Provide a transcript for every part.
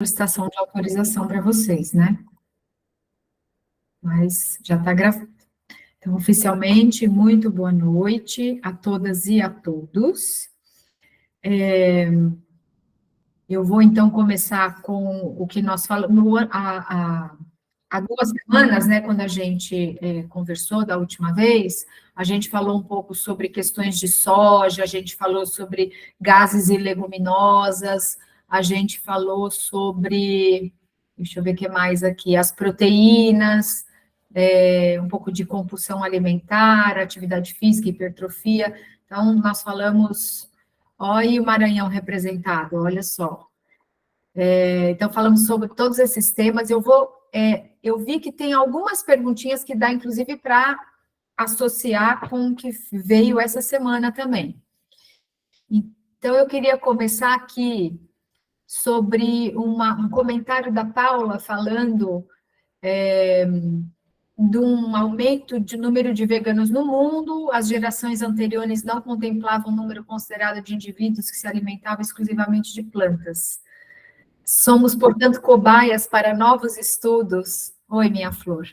solicitação de autorização para vocês, né? Mas já está gravado. Então, oficialmente, muito boa noite a todas e a todos. Eu vou, então, começar com o que nós falamos há 2 semanas, né, quando a gente conversou da última vez, a gente falou um pouco sobre questões de soja, a gente falou sobre gases e leguminosas, a gente falou sobre, deixa eu ver o que mais aqui, as proteínas, um pouco de compulsão alimentar, atividade física, hipertrofia. Então, nós falamos, olha o Maranhão representado, olha só. Então, falamos sobre todos esses temas. Eu vi que tem algumas perguntinhas que dá, inclusive, para associar com o que veio essa semana também. Então, eu queria começar aqui sobre um comentário da Paula falando de um aumento de número de veganos no mundo. As gerações anteriores não contemplavam um número considerado de indivíduos que se alimentavam exclusivamente de plantas. Somos, portanto, cobaias para novos estudos, oi, minha flor,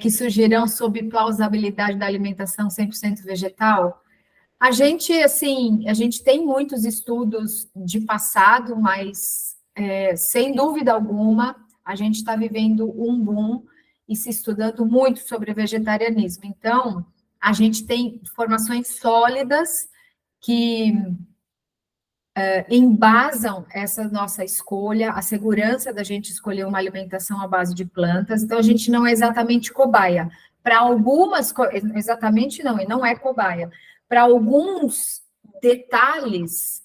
que surgirão sob plausibilidade da alimentação 100% vegetal. A gente, assim, a gente tem muitos estudos de passado, mas, sem dúvida alguma, a gente está vivendo um boom e se estudando muito sobre vegetarianismo. Então, a gente tem informações sólidas que embasam essa nossa escolha, a segurança da gente escolher uma alimentação à base de plantas. Então, a gente não é exatamente cobaia. Para algumas, exatamente não, e não é cobaia. Para alguns detalhes,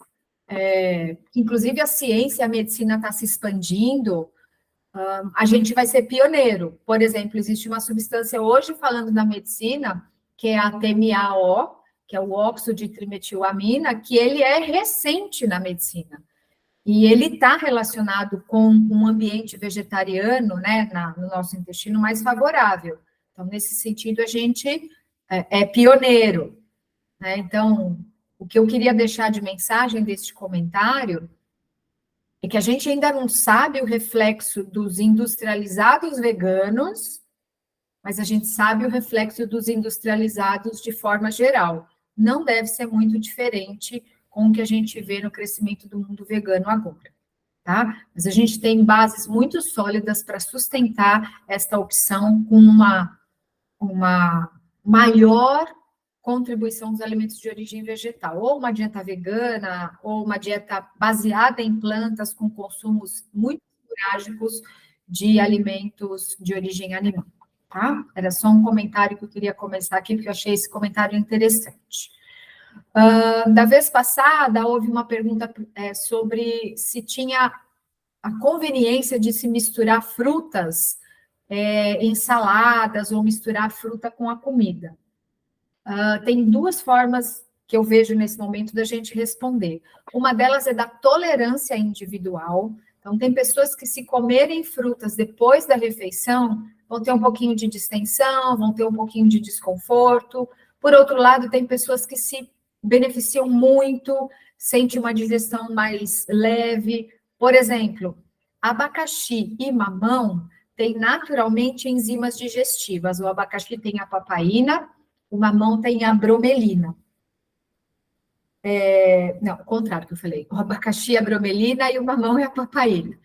inclusive a ciência, a medicina está se expandindo, a gente vai ser pioneiro. Por exemplo, existe uma substância hoje, falando na medicina, que é a TMAO, que é o óxido de trimetilamina, que ele é recente na medicina. E ele está relacionado com um ambiente vegetariano, né, no nosso intestino mais favorável. Então, nesse sentido, a gente é pioneiro, né? Então, o que eu queria deixar de mensagem deste comentário é que a gente ainda não sabe o reflexo dos industrializados veganos, mas a gente sabe o reflexo dos industrializados de forma geral. Não deve ser muito diferente com o que a gente vê no crescimento do mundo vegano agora, tá? Mas a gente tem bases muito sólidas para sustentar esta opção com uma maior contribuição dos alimentos de origem vegetal, ou uma dieta vegana, ou uma dieta baseada em plantas com consumos muito esporádicos de alimentos de origem animal. Tá? Era só um comentário que eu queria começar aqui, porque eu achei esse comentário interessante. Da vez passada, houve uma pergunta sobre se tinha a conveniência de se misturar frutas em saladas, ou misturar fruta com a comida. Tem 2 formas que eu vejo nesse momento da gente responder. Uma delas é da tolerância individual. Então, tem pessoas que, se comerem frutas depois da refeição, vão ter um pouquinho de distensão, vão ter um pouquinho de desconforto. Por outro lado, tem pessoas que se beneficiam muito, sentem uma digestão mais leve. Por exemplo, abacaxi e mamão têm naturalmente enzimas digestivas. O abacaxi tem a papaína, o mamão tem a bromelina. Não, o contrário que eu falei. O abacaxi é a bromelina e o mamão é a papaína.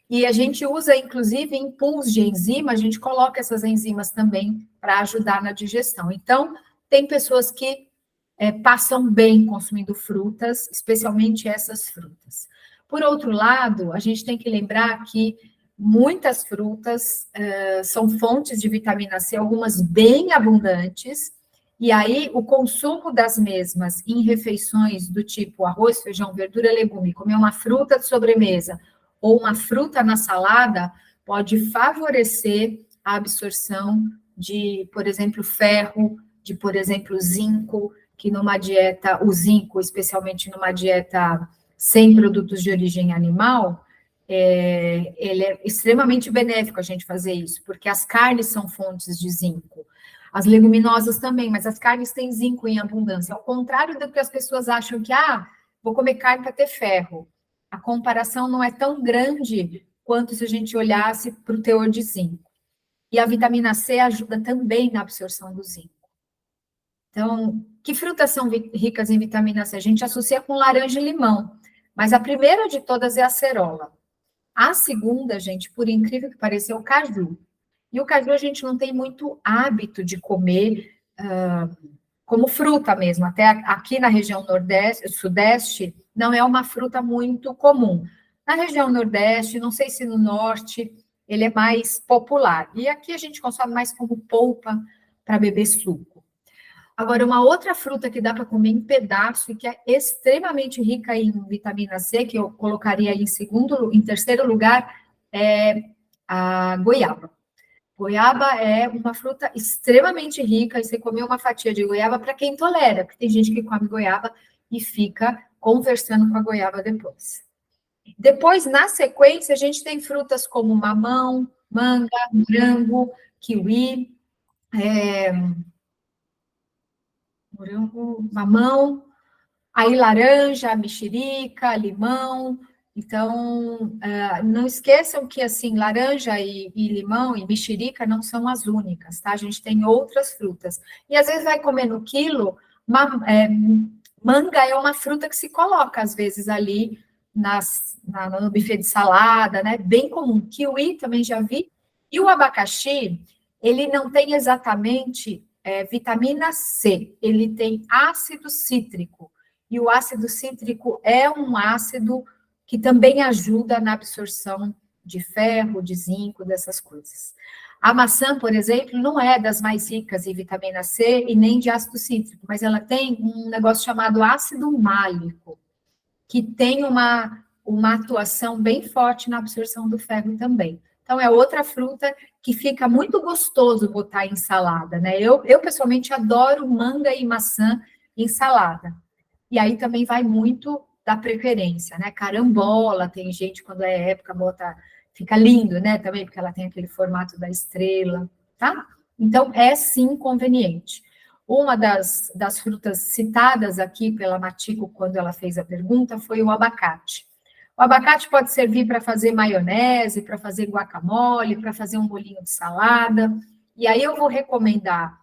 E a gente usa, inclusive, em pools de enzima, a gente coloca essas enzimas também para ajudar na digestão. Então, tem pessoas que passam bem consumindo frutas, especialmente essas frutas. Por outro lado, a gente tem que lembrar que muitas frutas são fontes de vitamina C, algumas bem abundantes, e aí o consumo das mesmas em refeições do tipo arroz, feijão, verdura, legume, comer uma fruta de sobremesa ou uma fruta na salada, pode favorecer a absorção de, por exemplo, ferro, de, por exemplo, zinco, que numa dieta, o zinco, especialmente numa dieta sem produtos de origem animal, ele é extremamente benéfico a gente fazer isso, porque as carnes são fontes de zinco. As leguminosas também, mas as carnes têm zinco em abundância. Ao contrário do que as pessoas acham que, vou comer carne para ter ferro. a comparação não é tão grande quanto se a gente olhasse para o teor de zinco. E a vitamina C ajuda também na absorção do zinco. Então, que frutas são ricas em vitamina C? A gente associa com laranja e limão, mas a primeira de todas é a acerola. A segunda, gente, por incrível que pareça, é o caju. E o caju a gente não tem muito hábito de comer como fruta mesmo. Até aqui na região nordeste, sudeste, não é uma fruta muito comum. Na região nordeste, não sei se no norte, ele é mais popular. E aqui a gente consome mais como polpa para beber suco. Agora, uma outra fruta que dá para comer em pedaço e que é extremamente rica em vitamina C, que eu colocaria em terceiro lugar, é a goiaba. Goiaba é uma fruta extremamente rica, e você comer uma fatia de goiaba para quem tolera, porque tem gente que come goiaba e fica conversando com a goiaba depois. Depois, na sequência, a gente tem frutas como mamão, manga, morango, kiwi, mamão, aí laranja, mexerica, limão. Então, não esqueçam que, assim, laranja e limão e mexerica não são as únicas, tá? A gente tem outras frutas. E, às vezes, vai comer no quilo, manga é uma fruta que se coloca, às vezes, ali no buffet de salada, né? Bem comum. Kiwi também já vi. E o abacaxi, ele não tem exatamente vitamina C, ele tem ácido cítrico. E o ácido cítrico é um ácido que também ajuda na absorção de ferro, de zinco, dessas coisas. A maçã, por exemplo, não é das mais ricas em vitamina C e nem de ácido cítrico, mas ela tem um negócio chamado ácido málico, que tem uma atuação bem forte na absorção do ferro também. Então, é outra fruta que fica muito gostoso botar em salada, né? Eu pessoalmente adoro manga e maçã em salada. E aí também vai muito da preferência, né? Carambola, tem gente, quando é época, fica lindo, né? Também, porque ela tem aquele formato da estrela, tá? Então, é sim conveniente. Uma das frutas citadas aqui pela Matico, quando ela fez a pergunta, foi o abacate. O abacate pode servir para fazer maionese, para fazer guacamole, para fazer um bolinho de salada. E aí eu vou recomendar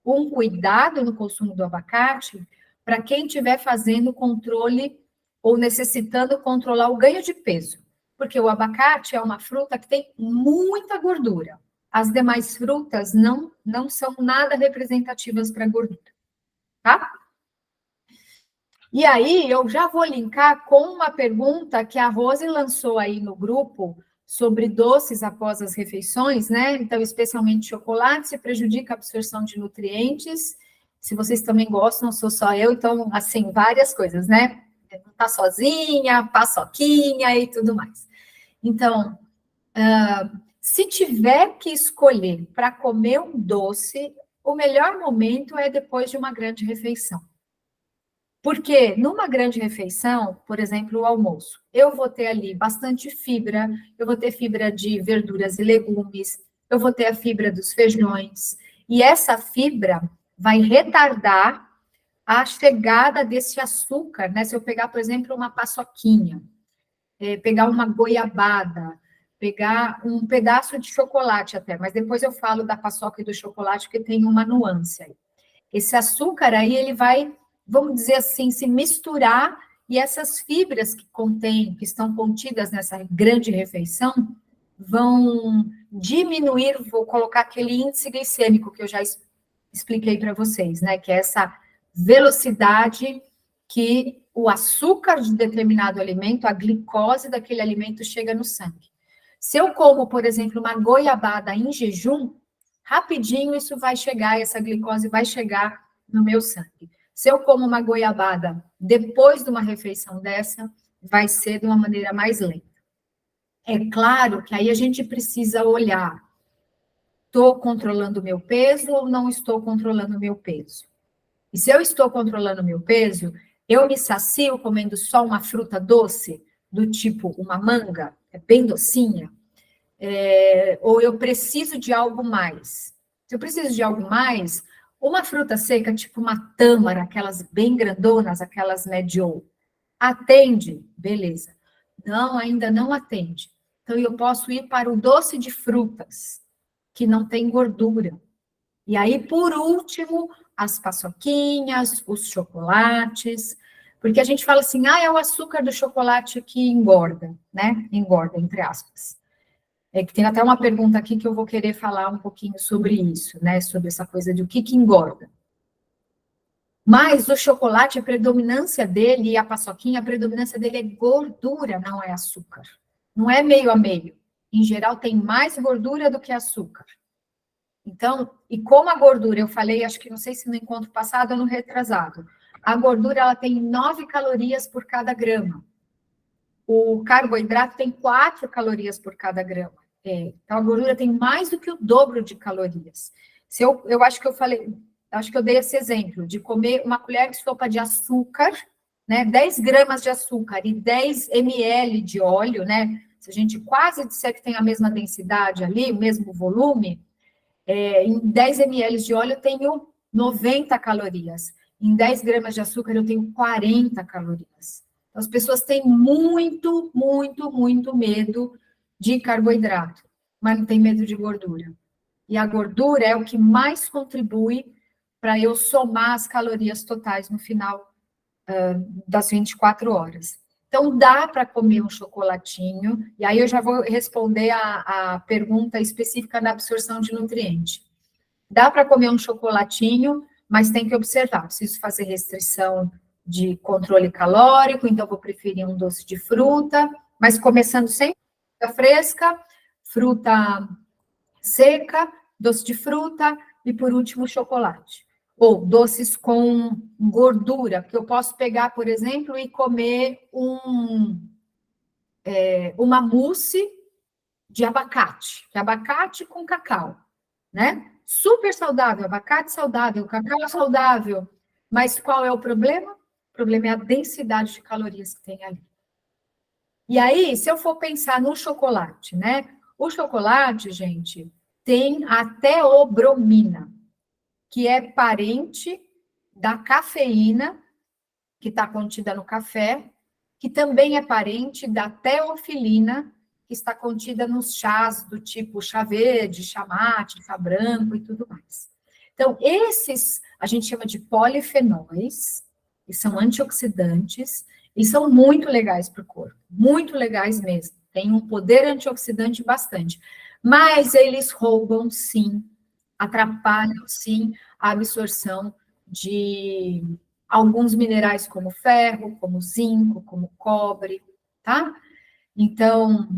um cuidado no consumo do abacate para quem estiver fazendo controle ou necessitando controlar o ganho de peso. Porque o abacate é uma fruta que tem muita gordura. As demais frutas não são nada representativas para gordura, tá? E aí, eu já vou linkar com uma pergunta que a Rose lançou aí no grupo sobre doces após as refeições, né? Então, especialmente chocolate, se prejudica a absorção de nutrientes. Se vocês também gostam, sou só eu, então, assim, várias coisas, né? Não tá sozinha, paçoquinha e tudo mais. Então, se tiver que escolher para comer um doce, o melhor momento é depois de uma grande refeição. Porque numa grande refeição, por exemplo, o almoço, eu vou ter ali bastante fibra, eu vou ter fibra de verduras e legumes, eu vou ter a fibra dos feijões, e essa fibra vai retardar a chegada desse açúcar, né? Se eu pegar, por exemplo, uma paçoquinha, pegar uma goiabada, pegar um pedaço de chocolate até, mas depois eu falo da paçoca e do chocolate, porque tem uma nuance aí. Esse açúcar aí, ele vai, vamos dizer assim, se misturar, e essas fibras que estão contidas nessa grande refeição, vão diminuir, vou colocar aquele índice glicêmico que eu já expliquei para vocês, né? Que é essa velocidade que o açúcar de determinado alimento, a glicose daquele alimento chega no sangue. Se eu como, por exemplo, uma goiabada em jejum, rapidinho isso vai chegar, essa glicose vai chegar no meu sangue. Se eu como uma goiabada depois de uma refeição dessa, vai ser de uma maneira mais lenta. É claro que aí a gente precisa olhar, estou controlando o meu peso ou não estou controlando o meu peso? E se eu estou controlando o meu peso, eu me sacio comendo só uma fruta doce, do tipo uma manga, é bem docinha, ou eu preciso de algo mais? Se eu preciso de algo mais, uma fruta seca, tipo uma tâmara, aquelas bem grandonas, aquelas médio, atende, beleza. Não, ainda não atende. Então, eu posso ir para o doce de frutas, que não tem gordura. E aí, por último, as paçoquinhas, os chocolates, porque a gente fala assim, é o açúcar do chocolate que engorda, né? Engorda, entre aspas. É que tem até uma pergunta aqui que eu vou querer falar um pouquinho sobre isso, né? Sobre essa coisa de o que engorda. Mas o chocolate, a predominância dele, e a paçoquinha, a predominância dele é gordura, não é açúcar. Não é meio a meio. Em geral, tem mais gordura do que açúcar. Então, e como a gordura, eu falei, acho que não sei se no encontro passado ou no retrasado, a gordura ela tem 9 calorias por cada grama. O carboidrato tem 4 calorias por cada grama. Então, a gordura tem mais do que o dobro de calorias. Se eu acho que eu falei, acho que eu dei esse exemplo, de comer uma colher de sopa de açúcar, né, 10 gramas de açúcar e 10 ml de óleo, né, se a gente quase disser que tem a mesma densidade ali, o mesmo volume, em 10 ml de óleo eu tenho 90 calorias. Em 10 gramas de açúcar eu tenho 40 calorias. Então, as pessoas têm muito, muito, muito medo de carboidrato, mas não tem medo de gordura. E a gordura é o que mais contribui para eu somar as calorias totais no final das 24 horas. Então, dá para comer um chocolatinho, e aí eu já vou responder a pergunta específica da absorção de nutriente. Dá para comer um chocolatinho, mas tem que observar, preciso fazer restrição de controle calórico, então vou preferir um doce de fruta, mas começando sempre fruta fresca, fruta seca, doce de fruta e, por último, chocolate. Ou doces com gordura, que eu posso pegar, por exemplo, e comer uma mousse de abacate, que é abacate com cacau, né? Super saudável, abacate saudável, cacau saudável. Mas qual é o problema? O problema é a densidade de calorias que tem ali. E aí, se eu for pensar no chocolate, né? O chocolate, gente, tem a teobromina, que é parente da cafeína, que está contida no café, que também é parente da teofilina, que está contida nos chás do tipo chá verde, chá mate, chá branco e tudo mais. Então, esses a gente chama de polifenóis, que são antioxidantes, e são muito legais para o corpo, muito legais mesmo. Tem um poder antioxidante bastante. Mas eles roubam, sim, atrapalham, sim, a absorção de alguns minerais como ferro, como zinco, como cobre, tá? Então,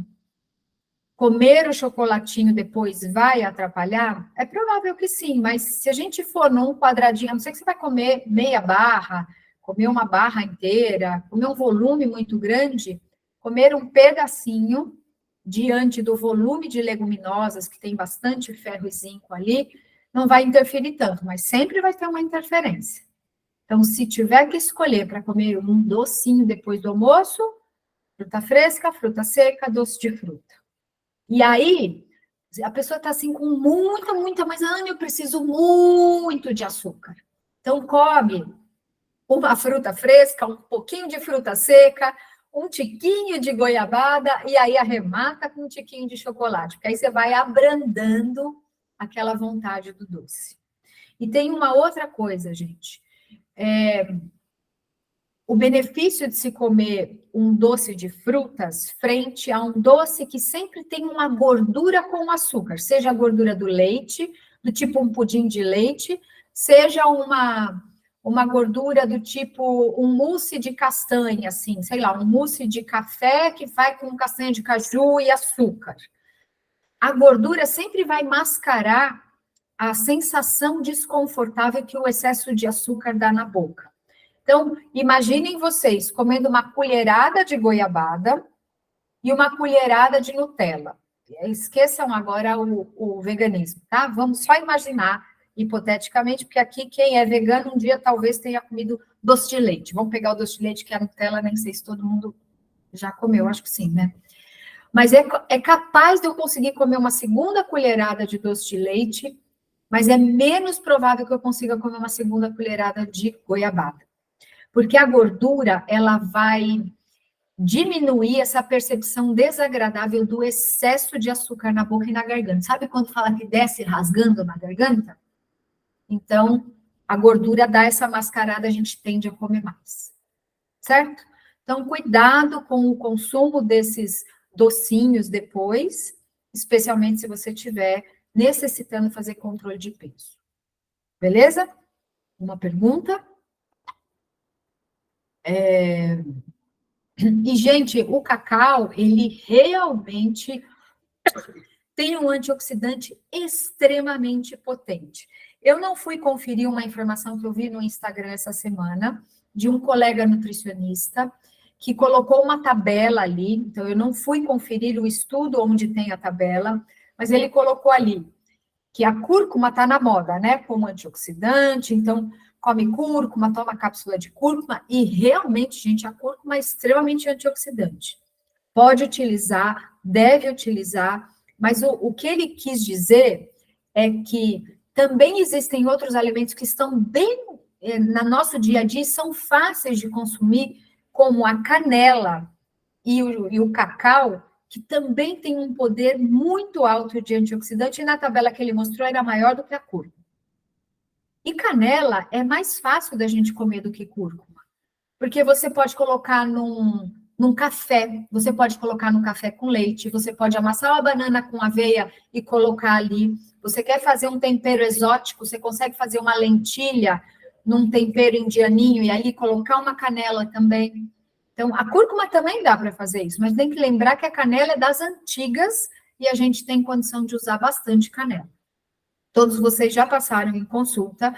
comer o chocolatinho depois vai atrapalhar? É provável que sim, mas se a gente for num quadradinho, a não ser que você vai comer meia barra, comer uma barra inteira, comer um volume muito grande, comer um pedacinho diante do volume de leguminosas, que tem bastante ferro e zinco ali, não vai interferir tanto, mas sempre vai ter uma interferência. Então, se tiver que escolher para comer um docinho depois do almoço, fruta fresca, fruta seca, doce de fruta. E aí, a pessoa está assim com muita, mas eu preciso muito de açúcar. Então, come uma fruta fresca, um pouquinho de fruta seca, um tiquinho de goiabada, e aí arremata com um tiquinho de chocolate, porque aí você vai abrandando aquela vontade do doce. E tem uma outra coisa, gente. O benefício de se comer um doce de frutas frente a um doce que sempre tem uma gordura com açúcar, seja a gordura do leite, do tipo um pudim de leite, seja uma gordura do tipo um mousse de castanha, assim, sei lá, um mousse de café que vai com castanha de caju e açúcar. A gordura sempre vai mascarar a sensação desconfortável que o excesso de açúcar dá na boca. Então, imaginem vocês comendo uma colherada de goiabada e uma colherada de Nutella. Esqueçam agora o veganismo, tá? Vamos só imaginar, hipoteticamente, porque aqui quem é vegano um dia talvez tenha comido doce de leite. Vamos pegar o doce de leite, que é a Nutella, nem sei se todo mundo já comeu, acho que sim, né? Mas é capaz de eu conseguir comer uma segunda colherada de doce de leite, mas é menos provável que eu consiga comer uma segunda colherada de goiabada. Porque a gordura, ela vai diminuir essa percepção desagradável do excesso de açúcar na boca e na garganta. Sabe quando fala que desce rasgando na garganta? Então, a gordura dá essa mascarada, a gente tende a comer mais, certo? Então, cuidado com o consumo desses docinhos depois, especialmente se você estiver necessitando fazer controle de peso. Beleza? Uma pergunta? E, gente, o cacau, ele realmente tem um antioxidante extremamente potente. Eu não fui conferir uma informação que eu vi no Instagram essa semana, de um colega nutricionista, que colocou uma tabela ali, então eu não fui conferir o estudo onde tem a tabela, mas ele colocou ali que a cúrcuma está na moda, né, como antioxidante, então come cúrcuma, toma cápsula de cúrcuma, e realmente, gente, a cúrcuma é extremamente antioxidante. Pode utilizar, deve utilizar, mas o que ele quis dizer é que também existem outros alimentos que estão bem no nosso dia a dia e são fáceis de consumir, como a canela e o cacau, que também tem um poder muito alto de antioxidante, e na tabela que ele mostrou era maior do que a cúrcuma. E canela é mais fácil da gente comer do que cúrcuma, porque você pode colocar num café, você pode colocar no café com leite, você pode amassar uma banana com aveia e colocar ali. Você quer fazer um tempero exótico, você consegue fazer uma lentilha num tempero indianinho e ali colocar uma canela também. Então, a cúrcuma também dá para fazer isso, mas tem que lembrar que a canela é das antigas e a gente tem condição de usar bastante canela. Todos vocês já passaram em consulta,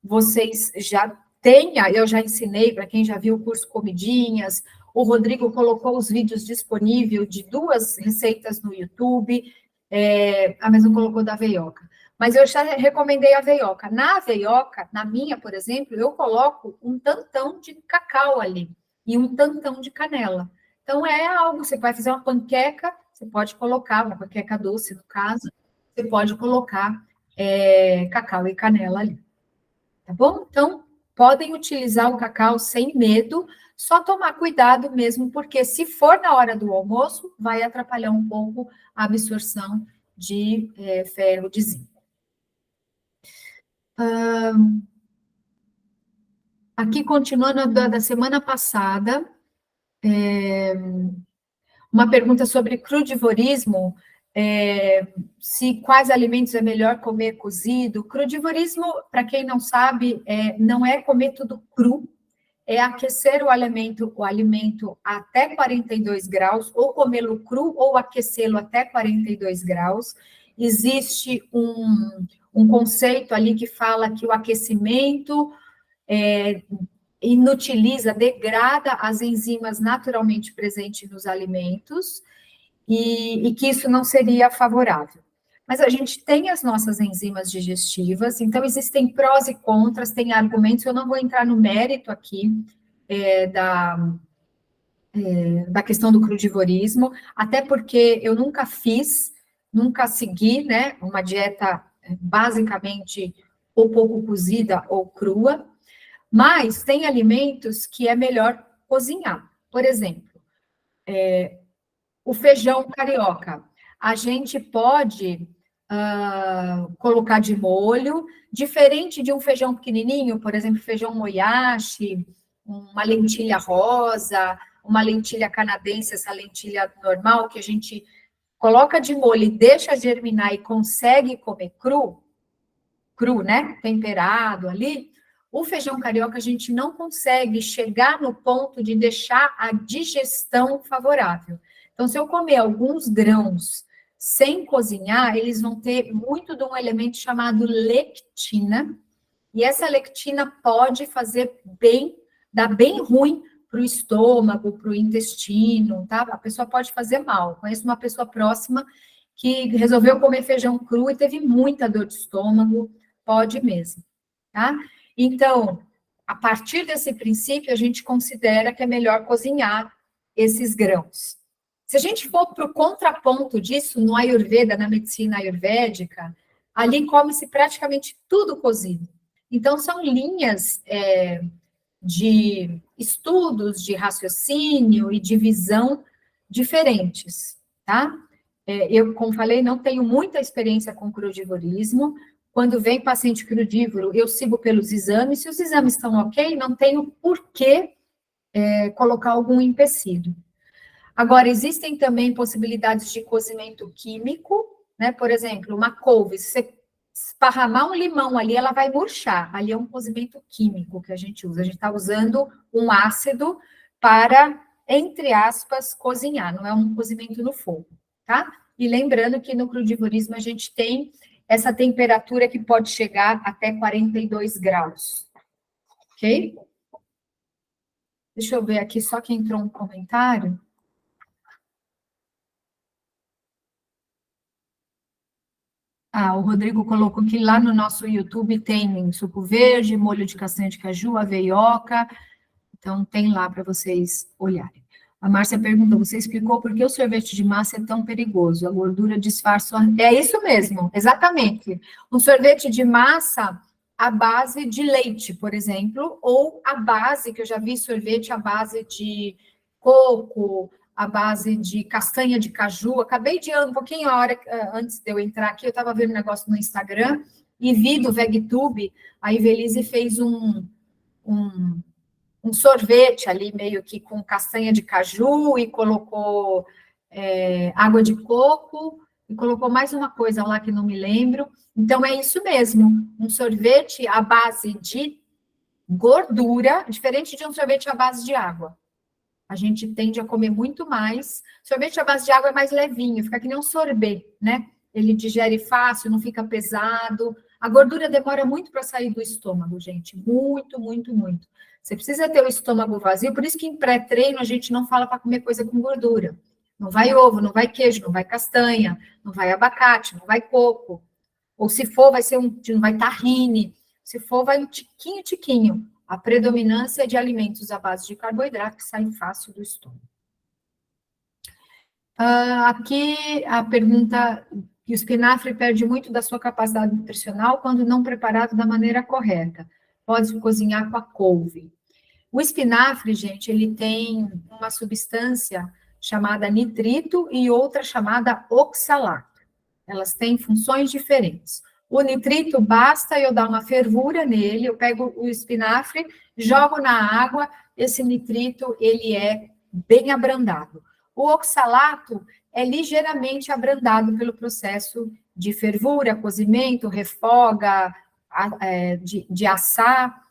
vocês já têm, eu já ensinei para quem já viu o curso Comidinhas, o Rodrigo colocou os vídeos disponíveis de 2 receitas no YouTube, mas não colocou da aveioca. Mas eu já recomendei a aveioca. Na aveioca, na minha, por exemplo, eu coloco um tantão de cacau ali e um tantão de canela. Então, é algo, você vai fazer uma panqueca, você pode colocar, uma panqueca doce, no caso, você pode colocar cacau e canela ali. Tá bom? Então, podem utilizar o cacau sem medo, só tomar cuidado mesmo, porque se for na hora do almoço, vai atrapalhar um pouco a absorção de ferro, de zinco. Aqui, continuando da semana passada, uma pergunta sobre crudivorismo, se quais alimentos é melhor comer cozido. Crudivorismo, para quem não sabe, não é comer tudo cru, é aquecer o alimento até 42 graus, ou comê-lo cru, ou aquecê-lo até 42 graus. Existe um conceito ali que fala que o aquecimento inutiliza, degrada as enzimas naturalmente presentes nos alimentos, e que isso não seria favorável. Mas a gente tem as nossas enzimas digestivas, então existem prós e contras, tem argumentos, eu não vou entrar no mérito aqui da questão do crudivorismo, até porque eu nunca segui, né, uma dieta basicamente ou pouco cozida ou crua, mas tem alimentos que é melhor cozinhar. Por exemplo, o feijão carioca. A gente pode colocar de molho, diferente de um feijão pequenininho, por exemplo, feijão moyashi, uma lentilha rosa, uma lentilha canadense, essa lentilha normal, que a gente coloca de molho e deixa germinar e consegue comer cru, né? Temperado ali. O feijão carioca a gente não consegue chegar no ponto de deixar a digestão favorável. Então, se eu comer alguns grãos sem cozinhar, eles vão ter muito de um elemento chamado lectina, e essa lectina pode fazer bem, dar bem ruim para o estômago, para o intestino, tá? A pessoa pode fazer mal. Conheço uma pessoa próxima que resolveu comer feijão cru e teve muita dor de estômago, pode mesmo, tá? Então, a partir desse princípio, a gente considera que é melhor cozinhar esses grãos. Se a gente for para o contraponto disso, no Ayurveda, na medicina ayurvédica, ali come-se praticamente tudo cozido. Então, são linhas de estudos de raciocínio e de visão diferentes, tá? Eu, como falei, não tenho muita experiência com crudivorismo. Quando vem paciente crudívoro, eu sigo pelos exames. Se os exames estão ok, não tenho por que colocar algum empecilho. Agora, existem também possibilidades de cozimento químico, né? Por exemplo, uma couve, se você esparramar um limão ali, ela vai murchar. Ali é um cozimento químico que a gente usa. A gente está usando um ácido para, entre aspas, cozinhar, não é um cozimento no fogo, tá? E lembrando que no crudivorismo a gente tem essa temperatura que pode chegar até 42 graus, ok? Deixa eu ver aqui só que entrou um comentário. O Rodrigo colocou que lá no nosso YouTube tem suco verde, molho de castanha de caju, aveioca, então tem lá para vocês olharem. A Márcia perguntou, você explicou por que o sorvete de massa é tão perigoso? A gordura disfarça... É isso mesmo, exatamente. Um sorvete de massa à base de leite, por exemplo, ou à base, que eu já vi sorvete à base de coco, à base de castanha de caju. Acabei de, um pouquinho a hora antes de eu entrar aqui, eu estava vendo um negócio no Instagram e vi do VegTube, a Ivelise fez um sorvete ali, meio que com castanha de caju, e colocou água de coco, e colocou mais uma coisa lá que não me lembro. Então, é isso mesmo, um sorvete à base de gordura, diferente de um sorvete à base de água. A gente tende a comer muito mais. Sorvete à base de água é mais levinho, fica que nem um sorbet, né? Ele digere fácil, não fica pesado. A gordura demora muito para sair do estômago, gente. Muito, muito, muito. Você precisa ter o estômago vazio, por isso que em pré-treino a gente não fala para comer coisa com gordura. Não vai ovo, não vai queijo, não vai castanha, não vai abacate, não vai coco. Ou se for, vai ser não vai tahine. Se for, vai um tiquinho, tiquinho. A predominância é de alimentos à base de carboidrato que saem fácil do estômago. Aqui a pergunta que o espinafre perde muito da sua capacidade nutricional quando não preparado da maneira correta. Pode cozinhar com a couve. O espinafre, gente, ele tem uma substância chamada nitrito e outra chamada oxalato. Elas têm funções diferentes. O nitrito, basta eu dar uma fervura nele, eu pego o espinafre, jogo na água, esse nitrito, ele é bem abrandado. O oxalato é ligeiramente abrandado pelo processo de fervura, cozimento, refoga, de assar,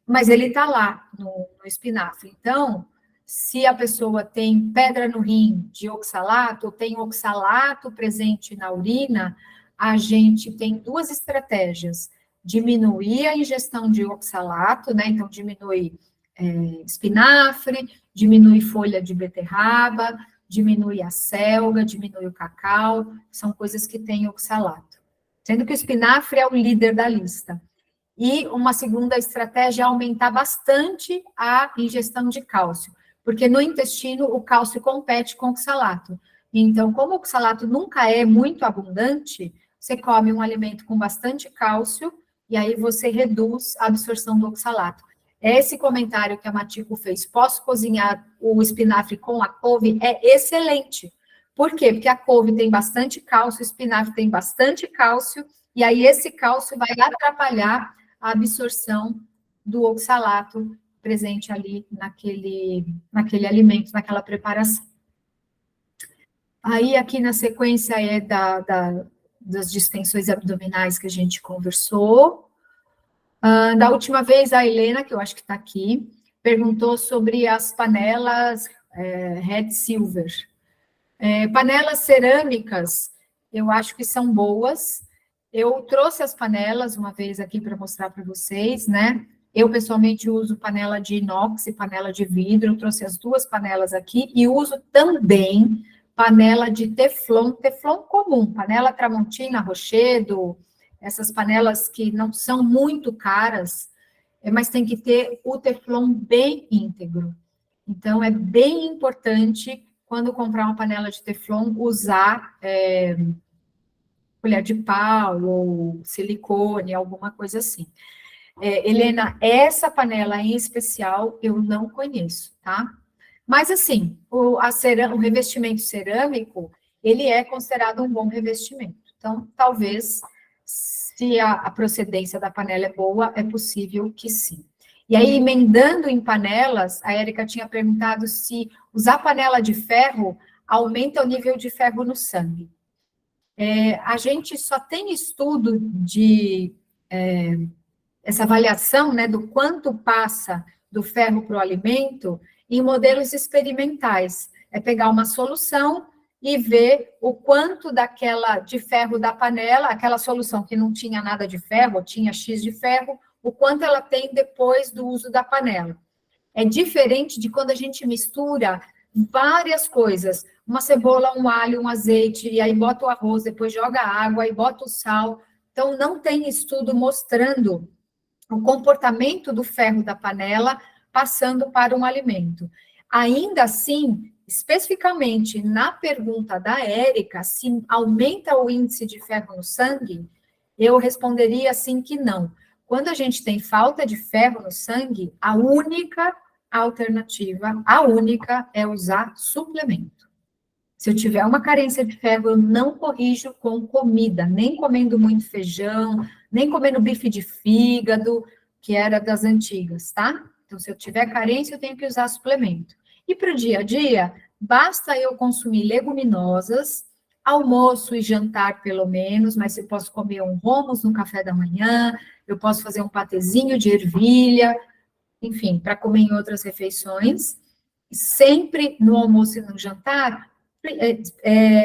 mas ele está lá no espinafre. Então, se a pessoa tem pedra no rim de oxalato, ou tem oxalato presente na urina, a gente tem duas estratégias: diminuir a ingestão de oxalato, né? Então, diminui espinafre, diminui folha de beterraba, diminui a selga, diminui o cacau, são coisas que têm oxalato. Sendo que o espinafre é o líder da lista. E uma segunda estratégia é aumentar bastante a ingestão de cálcio, porque no intestino o cálcio compete com o oxalato. Então, como o oxalato nunca é muito abundante, você come um alimento com bastante cálcio e aí você reduz a absorção do oxalato. Esse comentário que a Matico fez, posso cozinhar o espinafre com a couve, é excelente. Por quê? Porque a couve tem bastante cálcio, o espinafre tem bastante cálcio, e aí esse cálcio vai atrapalhar a absorção do oxalato presente ali naquele alimento, naquela preparação. Aí, aqui na sequência é das distensões abdominais que a gente conversou. Da última vez, a Helena, que eu acho que está aqui, perguntou sobre as panelas Red Silver. Panelas cerâmicas, eu acho que são boas. Eu trouxe as panelas uma vez aqui para mostrar para vocês, né? Eu, pessoalmente, uso panela de inox e panela de vidro. Eu trouxe as duas panelas aqui e uso também panela de teflon, teflon comum, panela Tramontina, Rochedo, essas panelas que não são muito caras, mas tem que ter o teflon bem íntegro. Então, é bem importante, quando comprar uma panela de teflon, usar colher de pau ou silicone, alguma coisa assim. Helena, essa panela em especial eu não conheço, tá? Mas, assim, o revestimento cerâmico, ele é considerado um bom revestimento. Então, talvez, se a procedência da panela é boa, é possível que sim. E aí, emendando em panelas, a Érica tinha perguntado se usar panela de ferro aumenta o nível de ferro no sangue. A gente só tem estudo de essa avaliação, né, do quanto passa do ferro para o alimento em modelos experimentais. É pegar uma solução e ver o quanto daquela de ferro da panela, aquela solução que não tinha nada de ferro, tinha X de ferro, o quanto ela tem depois do uso da panela. É diferente de quando a gente mistura várias coisas, uma cebola, um alho, um azeite, e aí bota o arroz, depois joga água, e bota o sal. Então, não tem estudo mostrando o comportamento do ferro da panela passando para um alimento. Ainda assim, especificamente na pergunta da Érica, se aumenta o índice de ferro no sangue, eu responderia assim que não. Quando a gente tem falta de ferro no sangue, a única alternativa, a única, é usar suplemento. Se eu tiver uma carência de ferro, eu não corrijo com comida, nem comendo muito feijão, nem comendo bife de fígado, que era das antigas, tá? Então, se eu tiver carência, eu tenho que usar suplemento. E para o dia a dia, basta eu consumir leguminosas, almoço e jantar pelo menos, mas eu posso comer um hummus no café da manhã, eu posso fazer um patezinho de ervilha, enfim, para comer em outras refeições. Sempre no almoço e no jantar,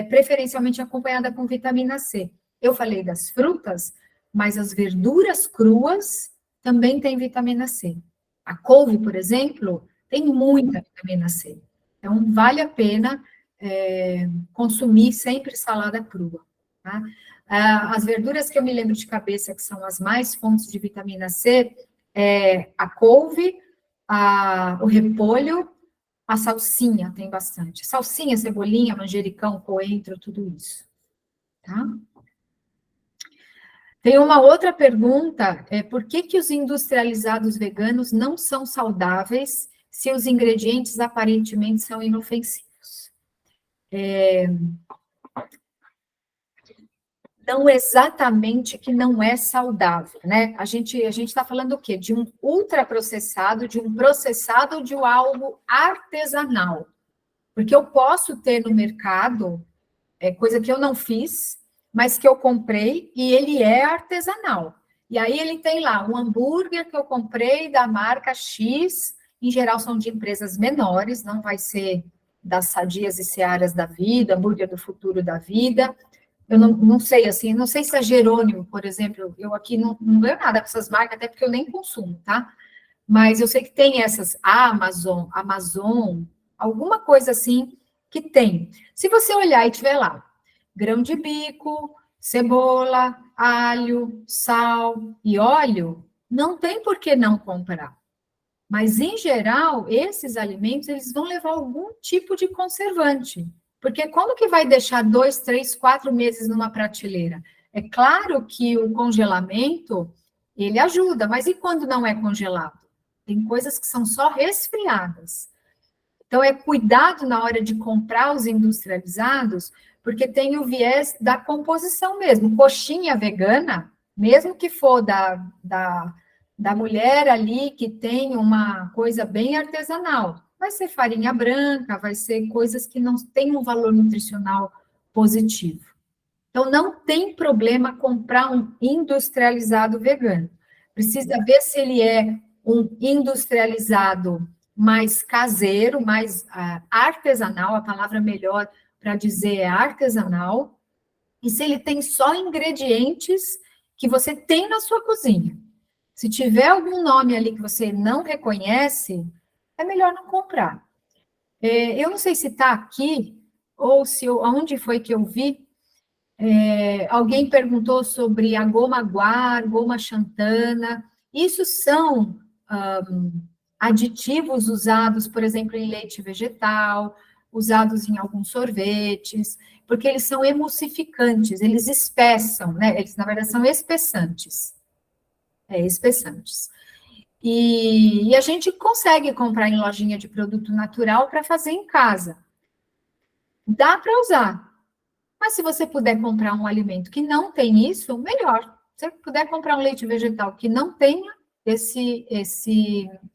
preferencialmente acompanhada com vitamina C. Eu falei das frutas, mas as verduras cruas também têm vitamina C. A couve, por exemplo, tem muita vitamina C. Então, vale a pena consumir sempre salada crua. Tá? As verduras que eu me lembro de cabeça, que são as mais fontes de vitamina C, a couve, o repolho, a salsinha tem bastante. Salsinha, cebolinha, manjericão, coentro, tudo isso. Tá? Tem uma outra pergunta, por que os industrializados veganos não são saudáveis se os ingredientes aparentemente são inofensivos? Não exatamente que não é saudável, né? A gente está falando o quê? De um ultraprocessado, de um processado, de algo artesanal. Porque eu posso ter no mercado coisa que eu não fiz, mas que eu comprei e ele é artesanal. E aí ele tem lá um hambúrguer que eu comprei da marca X, em geral são de empresas menores, não vai ser das Sadias e Searas da vida, hambúrguer do futuro da vida. Eu não sei, assim, não sei se a Jerônimo, por exemplo, eu aqui não ganho nada com essas marcas, até porque eu nem consumo, tá? Mas eu sei que tem essas Amazon, alguma coisa assim que tem. Se você olhar e tiver lá, grão de bico, cebola, alho, sal e óleo, não tem por que não comprar. Mas, em geral, esses alimentos, eles vão levar algum tipo de conservante. Porque como que vai deixar 2, 3, 4 meses numa prateleira? É claro que o congelamento, ele ajuda, mas e quando não é congelado? Tem coisas que são só resfriadas. Então, é cuidado na hora de comprar os industrializados, porque tem o viés da composição mesmo. Coxinha vegana, mesmo que for da mulher ali que tem uma coisa bem artesanal, vai ser farinha branca, vai ser coisas que não têm um valor nutricional positivo. Então, não tem problema comprar um industrializado vegano. Precisa ver se ele é um industrializado mais caseiro, mais artesanal, a palavra melhor para dizer é artesanal, e se ele tem só ingredientes que você tem na sua cozinha. Se tiver algum nome ali que você não reconhece, é melhor não comprar. Eu não sei se está aqui, ou se onde foi que eu vi, alguém perguntou sobre a goma guar, goma xantana. Isso são aditivos usados, por exemplo, em leite vegetal, usados em alguns sorvetes, porque eles são emulsificantes, eles espessam, né? Eles, na verdade, são espessantes. espessantes. E a gente consegue comprar em lojinha de produto natural para fazer em casa. Dá para usar. Mas se você puder comprar um alimento que não tem isso, melhor. Se você puder comprar um leite vegetal que não tenha esse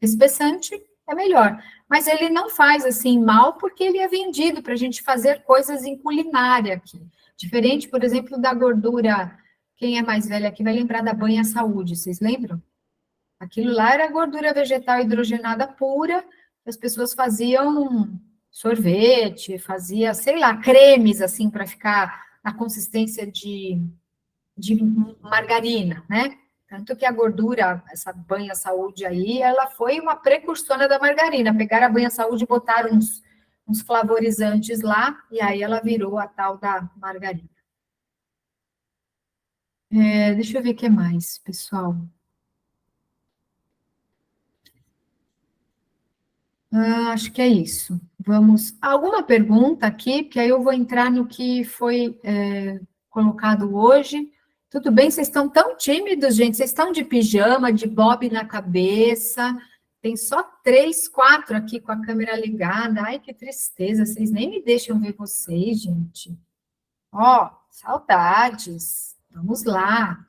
espessante, é melhor. Mas ele não faz assim mal, porque ele é vendido para a gente fazer coisas em culinária aqui. Diferente, por exemplo, da gordura. Quem é mais velha aqui vai lembrar da banha saúde, vocês lembram? Aquilo lá era gordura vegetal hidrogenada pura, as pessoas faziam sorvete, fazia, sei lá, cremes assim para ficar na consistência de margarina, né? Tanto que a gordura, essa banha saúde aí, ela foi uma precursora da margarina. Pegaram a banha saúde e botaram uns flavorizantes lá, e aí ela virou a tal da margarina. Deixa eu ver o que mais, pessoal. Acho que é isso. Vamos. Alguma pergunta aqui, porque aí eu vou entrar no que foi colocado hoje. Tudo bem? Vocês estão tão tímidos, gente? Vocês estão de pijama, de bob na cabeça. Tem só 3, 4 aqui com a câmera ligada. Ai, que tristeza. Vocês nem me deixam ver vocês, gente. Ó, saudades. Vamos lá.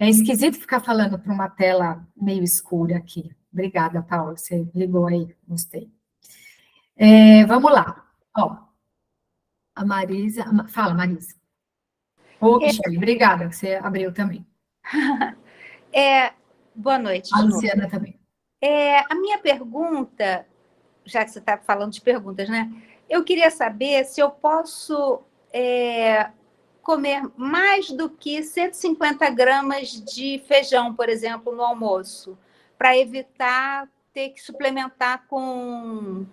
É esquisito ficar falando para uma tela meio escura aqui. Obrigada, Paula, você ligou aí, gostei. Vamos lá. Ó, a Marisa... Fala, Marisa. Ô, Michele, obrigada, que você abriu também. Boa noite. A Luciana também. A minha pergunta, já que você está falando de perguntas, né? Eu queria saber se eu posso comer mais do que 150 gramas de feijão, por exemplo, no almoço, para evitar ter que suplementar com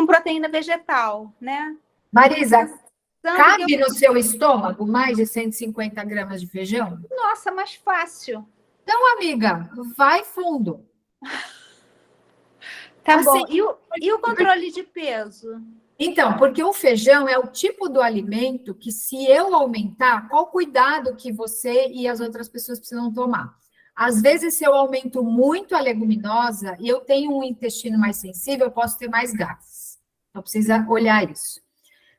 proteína vegetal, né? Marisa, cabe no seu estômago mais de 150 gramas de feijão? Nossa, mais fácil. Então, amiga, vai fundo. Tá assim, bom. E o controle de peso? Então, porque o feijão é o tipo do alimento que, se eu aumentar, qual cuidado que você e as outras pessoas precisam tomar? Às vezes, se eu aumento muito a leguminosa e eu tenho um intestino mais sensível, eu posso ter mais gases. Então, precisa olhar isso.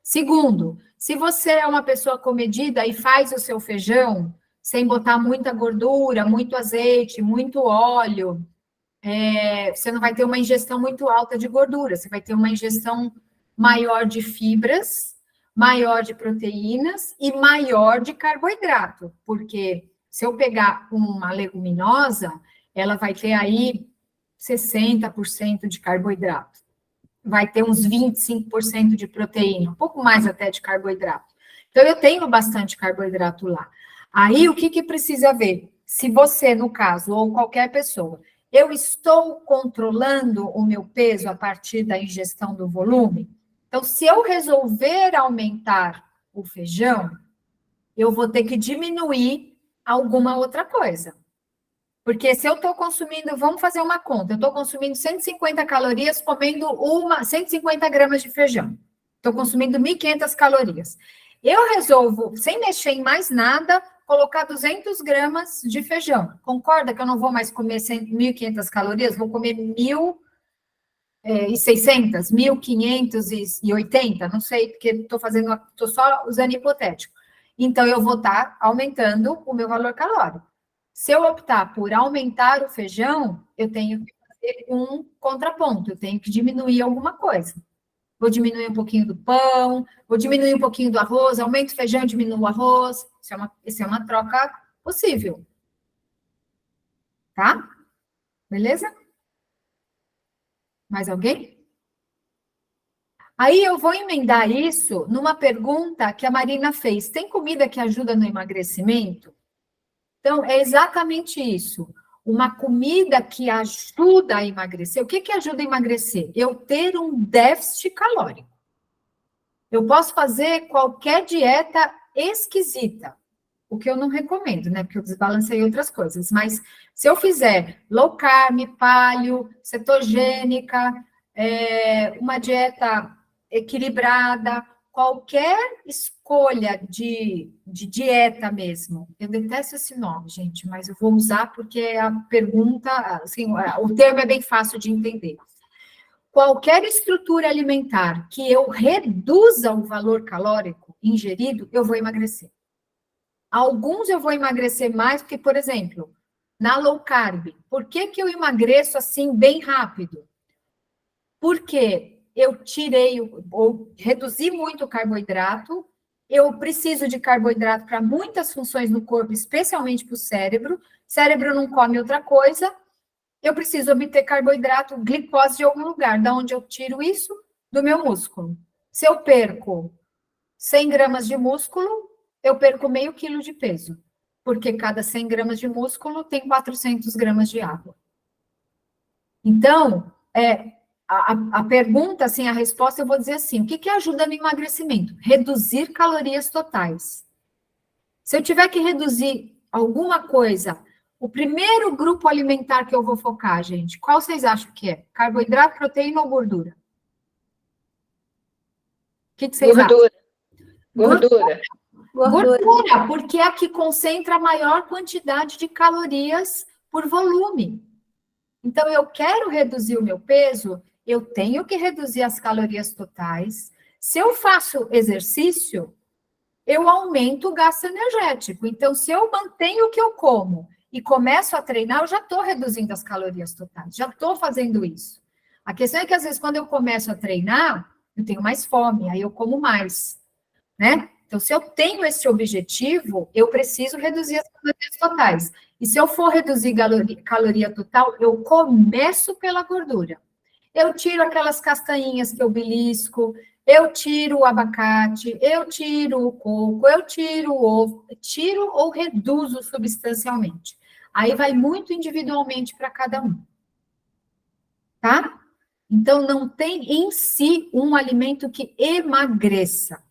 Segundo, se você é uma pessoa comedida e faz o seu feijão sem botar muita gordura, muito azeite, muito óleo, você não vai ter uma ingestão muito alta de gordura, você vai ter uma ingestão maior de fibras, maior de proteínas e maior de carboidrato, porque se eu pegar uma leguminosa, ela vai ter aí 60% de carboidrato, vai ter uns 25% de proteína, um pouco mais até de carboidrato. Então, eu tenho bastante carboidrato lá. Aí, o que precisa ver? Se você, no caso, ou qualquer pessoa, eu estou controlando o meu peso a partir da ingestão do volume? Então, se eu resolver aumentar o feijão, eu vou ter que diminuir alguma outra coisa. Porque se eu estou consumindo, vamos fazer uma conta, eu estou consumindo 150 calorias comendo 150 gramas de feijão. Estou consumindo 1.500 calorias. Eu resolvo, sem mexer em mais nada, colocar 200 gramas de feijão. Concorda que eu não vou mais comer 1.500 calorias? Vou comer 1.600, 1.580, não sei, porque estou só usando hipotético. Então, eu vou estar aumentando o meu valor calórico. Se eu optar por aumentar o feijão, eu tenho que fazer um contraponto, eu tenho que diminuir alguma coisa. Vou diminuir um pouquinho do pão, vou diminuir um pouquinho do arroz, aumento o feijão, diminuo o arroz. Isso é uma troca possível. Tá? Beleza? Mais alguém? Aí eu vou emendar isso numa pergunta que a Marina fez. Tem comida que ajuda no emagrecimento? Então, é exatamente isso. Uma comida que ajuda a emagrecer. O que ajuda a emagrecer? Eu ter um déficit calórico. Eu posso fazer qualquer dieta esquisita, o que eu não recomendo, né? Porque eu desbalancei outras coisas. Mas se eu fizer low carb, paleo, cetogênica, uma dieta equilibrada, qualquer escolha de dieta mesmo, eu detesto esse nome, gente, mas eu vou usar porque a pergunta, assim, o termo é bem fácil de entender. Qualquer estrutura alimentar que eu reduza o valor calórico ingerido, eu vou emagrecer. Alguns eu vou emagrecer mais, porque, por exemplo, na low carb, por que eu emagreço assim bem rápido? Porque eu tirei ou reduzi muito o carboidrato, eu preciso de carboidrato para muitas funções no corpo, especialmente para o cérebro não come outra coisa, eu preciso obter carboidrato, glicose de algum lugar. Da onde eu tiro isso? Do meu músculo. Se eu perco 100 gramas de músculo, eu perco meio quilo de peso, porque cada 100 gramas de músculo tem 400 gramas de água. Então, a pergunta, assim, a resposta, eu vou dizer assim, o que ajuda no emagrecimento? Reduzir calorias totais. Se eu tiver que reduzir alguma coisa, o primeiro grupo alimentar que eu vou focar, gente, qual vocês acham que é? Carboidrato, proteína ou gordura? O que vocês acham? Gordura. Gordura, porque é a que concentra a maior quantidade de calorias por volume. Então, eu quero reduzir o meu peso, eu tenho que reduzir as calorias totais. Se eu faço exercício, eu aumento o gasto energético. Então, se eu mantenho o que eu como e começo a treinar, eu já estou reduzindo as calorias totais, já estou fazendo isso. A questão é que, às vezes, quando eu começo a treinar, eu tenho mais fome, aí eu como mais, né? Então, se eu tenho esse objetivo, eu preciso reduzir as calorias totais. E se eu for reduzir caloria total, eu começo pela gordura. Eu tiro aquelas castanhinhas que eu belisco, eu tiro o abacate, eu tiro o coco, eu tiro o ovo, tiro ou reduzo substancialmente. Aí vai muito individualmente para cada um. Tá? Então, não tem em si um alimento que emagreça.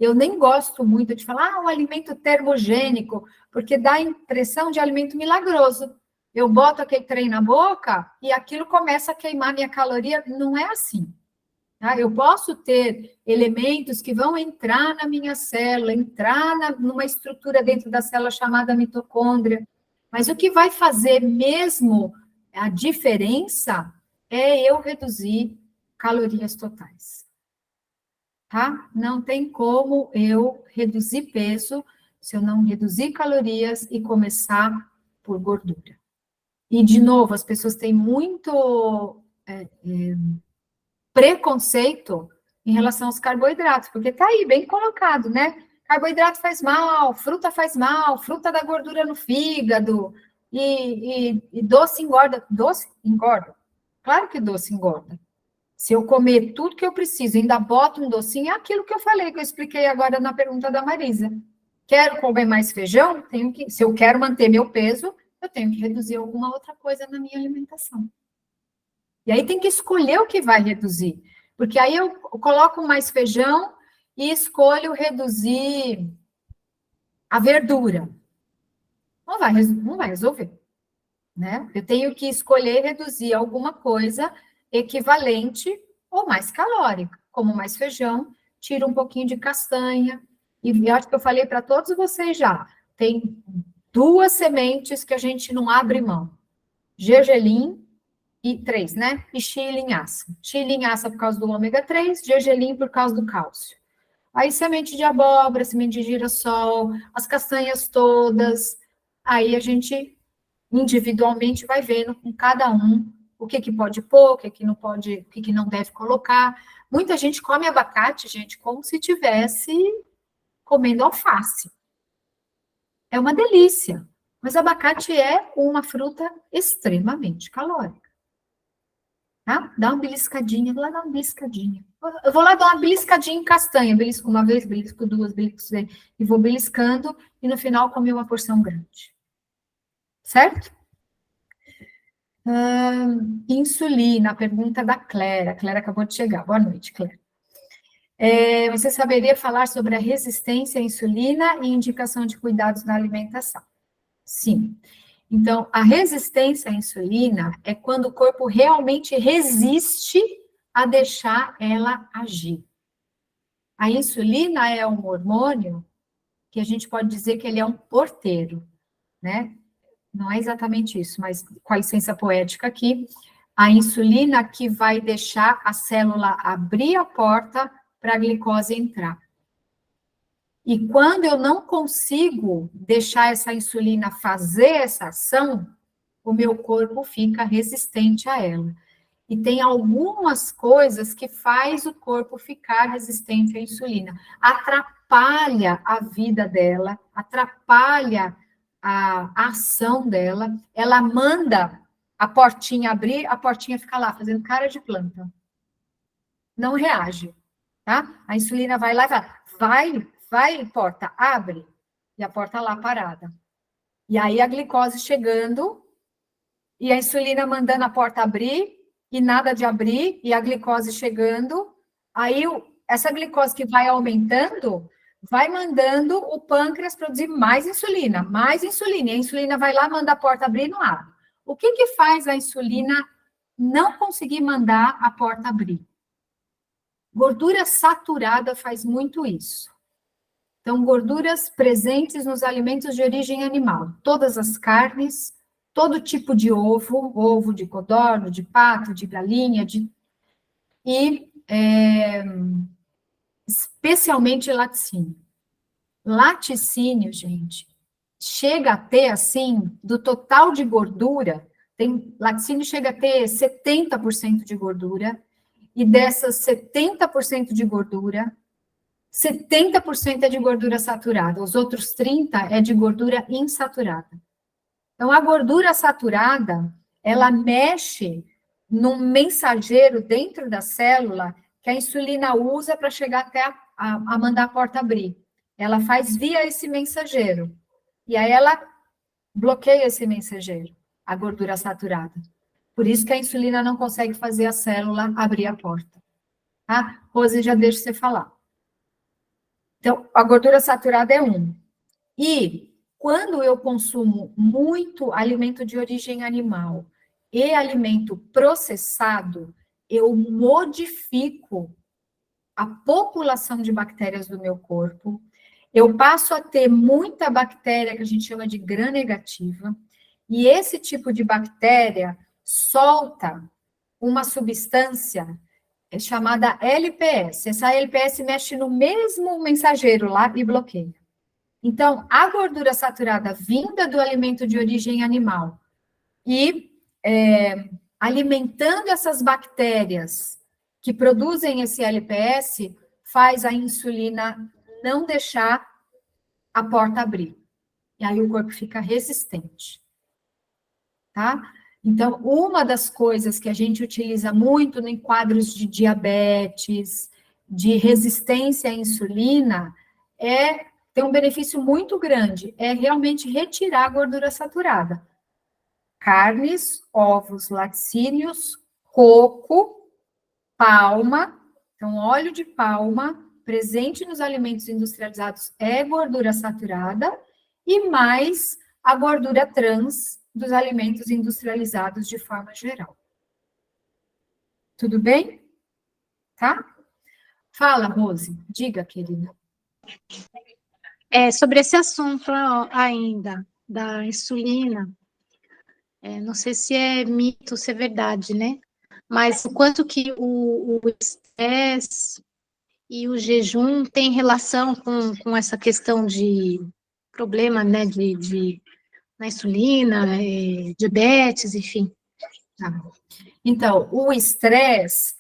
Eu nem gosto muito de falar, um alimento termogênico, porque dá a impressão de alimento milagroso. Eu boto aquele trem na boca e aquilo começa a queimar minha caloria. Não é assim. Tá? Eu posso ter elementos que vão entrar na minha célula, entrar numa estrutura dentro da célula chamada mitocôndria, mas o que vai fazer mesmo a diferença é eu reduzir calorias totais. Tá? Não tem como eu reduzir peso se eu não reduzir calorias e começar por gordura. E, de novo, as pessoas têm muito preconceito em relação aos carboidratos, porque tá aí, bem colocado, né? Carboidrato faz mal, fruta dá gordura no fígado, e doce engorda. Doce engorda? Claro que doce engorda. Se eu comer tudo que eu preciso, ainda boto um docinho, é aquilo que eu falei, que eu expliquei agora na pergunta da Marisa. Quero comer mais feijão? Se eu quero manter meu peso, eu tenho que reduzir alguma outra coisa na minha alimentação. E aí tem que escolher o que vai reduzir. Porque aí eu coloco mais feijão e escolho reduzir a verdura. Não vai resolver. Né? Eu tenho que escolher reduzir alguma coisa equivalente ou mais calórica, como mais feijão, tiro um pouquinho de castanha, e eu acho que eu falei para todos vocês já, tem 2 sementes que a gente não abre mão, gergelim e 3, né? E chia e linhaça. Chia e linhaça por causa do ômega 3, gergelim por causa do cálcio. Aí semente de abóbora, semente de girassol, as castanhas todas, aí a gente individualmente vai vendo com cada um o que pode pôr, o que não pode, o que não deve colocar. Muita gente come abacate, gente, como se tivesse comendo alface. É uma delícia, mas abacate é uma fruta extremamente calórica. Tá? Dá uma beliscadinha, lá dá uma beliscadinha. Eu vou lá dar uma beliscadinha em castanha, belisco uma vez, belisco 2, belisco 3, e vou beliscando, e no final comer uma porção grande. Certo? Insulina, a pergunta da Clara. A Clara acabou de chegar. Boa noite, Clara. Você saberia falar sobre a resistência à insulina e indicação de cuidados na alimentação? Sim. Então, a resistência à insulina é quando o corpo realmente resiste a deixar ela agir. A insulina é um hormônio que a gente pode dizer que ele é um porteiro, né? Não é exatamente isso, mas com a licença poética aqui, a insulina que vai deixar a célula abrir a porta para a glicose entrar. E quando eu não consigo deixar essa insulina fazer essa ação, o meu corpo fica resistente a ela. E tem algumas coisas que faz o corpo ficar resistente à insulina. Atrapalha a vida dela, atrapalha a ação dela. Ela manda a portinha abrir, a portinha fica lá, fazendo cara de planta. Não reage, tá? A insulina vai lá e fala, vai, porta, abre. E a porta lá parada. E aí a glicose chegando, e a insulina mandando a porta abrir, e nada de abrir, e a glicose chegando, aí essa glicose que vai aumentando, vai mandando o pâncreas produzir mais insulina, e a insulina vai lá, manda a porta abrir e não abre. O que que faz a insulina não conseguir mandar a porta abrir? Gordura saturada faz muito isso. Então, gorduras presentes nos alimentos de origem animal, todas as carnes, todo tipo de ovo de codorna, de pato, de galinha, especialmente laticínio. Laticínio, gente, chega a ter, assim, do total de gordura, laticínio chega a ter 70% de gordura, e dessas 70% de gordura, 70% é de gordura saturada, os outros 30% é de gordura insaturada. Então, a gordura saturada, ela mexe num mensageiro dentro da célula que a insulina usa para chegar até a mandar a porta abrir. Ela faz via esse mensageiro. E aí ela bloqueia esse mensageiro, a gordura saturada. Por isso que a insulina não consegue fazer a célula abrir a porta. Tá? Rose, já deixa você falar. Então, a gordura saturada é um. E quando eu consumo muito alimento de origem animal e alimento processado, eu modifico a população de bactérias do meu corpo, eu passo a ter muita bactéria que a gente chama de gram-negativa, e esse tipo de bactéria solta uma substância chamada LPS. Essa LPS mexe no mesmo mensageiro lá e bloqueia. Então, a gordura saturada vinda do alimento de origem animal e alimentando essas bactérias que produzem esse LPS, faz a insulina não deixar a porta abrir. E aí o corpo fica resistente. Tá? Então, uma das coisas que a gente utiliza muito em quadros de diabetes, de resistência à insulina, tem um benefício muito grande, é realmente retirar a gordura saturada. Carnes, ovos, laticínios, coco, palma, então óleo de palma, presente nos alimentos industrializados é gordura saturada, e mais a gordura trans dos alimentos industrializados de forma geral. Tudo bem? Tá? Fala, Rose. Diga, querida. Sobre esse assunto ainda, da insulina, não sei se é mito, se é verdade, né? Mas o quanto que o estresse e o jejum tem relação com essa questão de problema, né, na insulina, diabetes, enfim. Tá. Então, o estresse,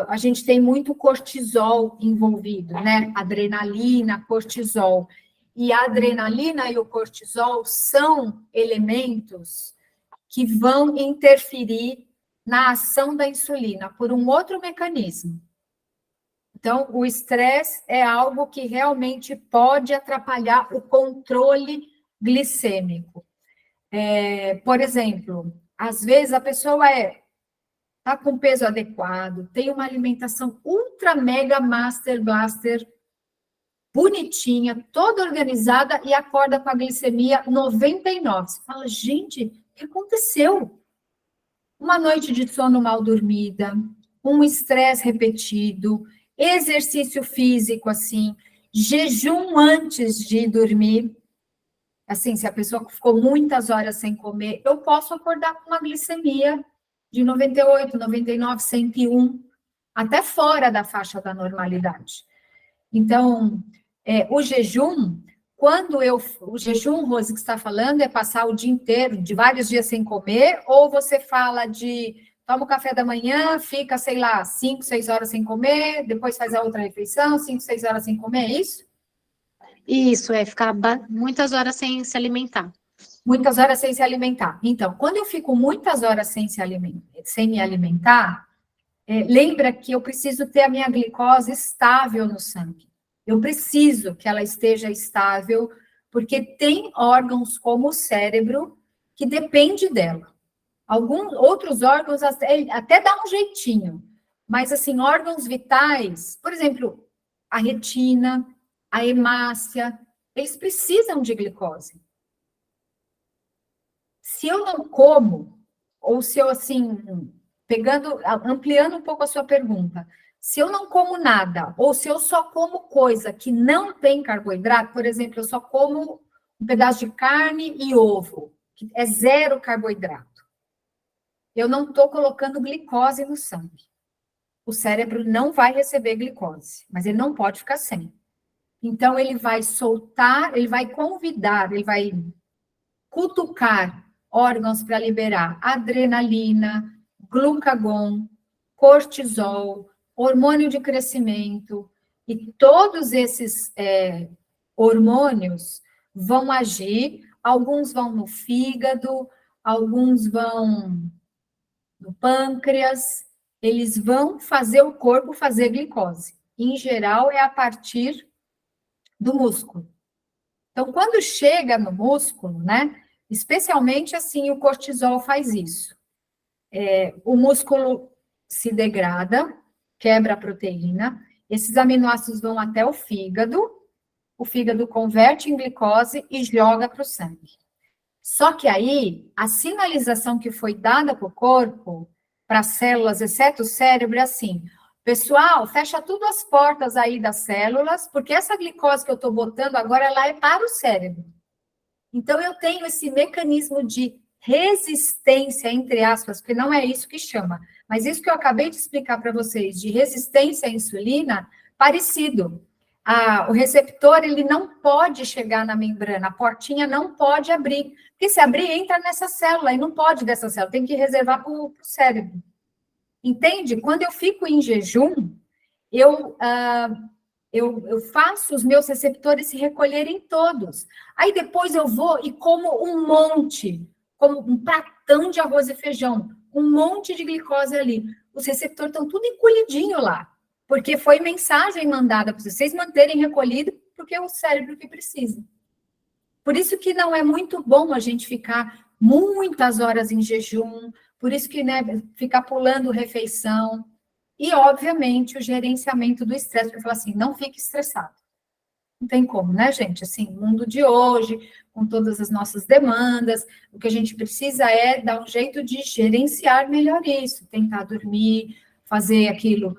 a gente tem muito cortisol envolvido, né? Adrenalina, cortisol. E a adrenalina e o cortisol são elementos que vão interferir na ação da insulina por um outro mecanismo. Então, o estresse é algo que realmente pode atrapalhar o controle glicêmico. Por exemplo, às vezes a pessoa está com peso adequado, tem uma alimentação ultra mega master blaster, bonitinha, toda organizada, e acorda com a glicemia 99. Você fala, gente, o que aconteceu? Uma noite de sono mal dormida, um estresse repetido, exercício físico, assim, jejum antes de dormir. Assim, se a pessoa ficou muitas horas sem comer, eu posso acordar com uma glicemia de 98, 99, 101, até fora da faixa da normalidade. Então, o jejum, o jejum, Rose, que você está falando, é passar o dia inteiro, de vários dias sem comer, ou você fala de, toma o café da manhã, fica, sei lá, 5, 6 horas sem comer, depois faz a outra refeição, 5, 6 horas sem comer, é isso? Isso, ficar muitas horas sem se alimentar. Muitas horas sem se alimentar. Então, quando eu fico muitas horas sem me alimentar, lembra que eu preciso ter a minha glicose estável no sangue. Eu preciso que ela esteja estável, porque tem órgãos como o cérebro que depende dela. Alguns outros órgãos até dá um jeitinho, mas assim, órgãos vitais, por exemplo, a retina, a hemácia, eles precisam de glicose. Se eu não como, ou se eu, assim, ampliando um pouco a sua pergunta, se eu não como nada, ou se eu só como coisa que não tem carboidrato, por exemplo, eu só como um pedaço de carne e ovo, que é 0 carboidrato, eu não estou colocando glicose no sangue. O cérebro não vai receber glicose, mas ele não pode ficar sem. Então, ele vai soltar, ele vai convidar, ele vai cutucar órgãos para liberar adrenalina, glucagon, cortisol, hormônio de crescimento, e todos esses hormônios vão agir, alguns vão no fígado, alguns vão no pâncreas, eles vão fazer o corpo fazer glicose. Em geral, é a partir do músculo. Então, quando chega no músculo, né, especialmente assim, o cortisol faz isso. O músculo se degrada, quebra a proteína, esses aminoácidos vão até o fígado converte em glicose e joga para o sangue. Só que aí, a sinalização que foi dada para o corpo, para as células, exceto o cérebro, é assim: pessoal, fecha tudo as portas aí das células, porque essa glicose que eu estou botando agora, ela é para o cérebro. Então, eu tenho esse mecanismo de resistência, entre aspas, porque não é isso que chama, mas isso que eu acabei de explicar para vocês, de resistência à insulina, parecido. O receptor, ele não pode chegar na membrana, a portinha não pode abrir, porque se abrir, entra nessa célula, e não pode dessa célula, tem que reservar para o cérebro. Entende? Quando eu fico em jejum, eu faço os meus receptores se recolherem todos. Aí depois eu vou e como um monte, como um pratão de arroz e feijão, um monte de glicose ali. Os receptores estão tudo encolhidinho lá, porque foi mensagem mandada para vocês manterem recolhido, porque é o cérebro que precisa. Por isso que não é muito bom a gente ficar muitas horas em jejum, por isso que, né, ficar pulando refeição. E, obviamente, o gerenciamento do estresse, para falar assim, não fique estressado. Não tem como, né, gente? Assim, o mundo de hoje, com todas as nossas demandas, o que a gente precisa é dar um jeito de gerenciar melhor isso, tentar dormir, fazer aquilo,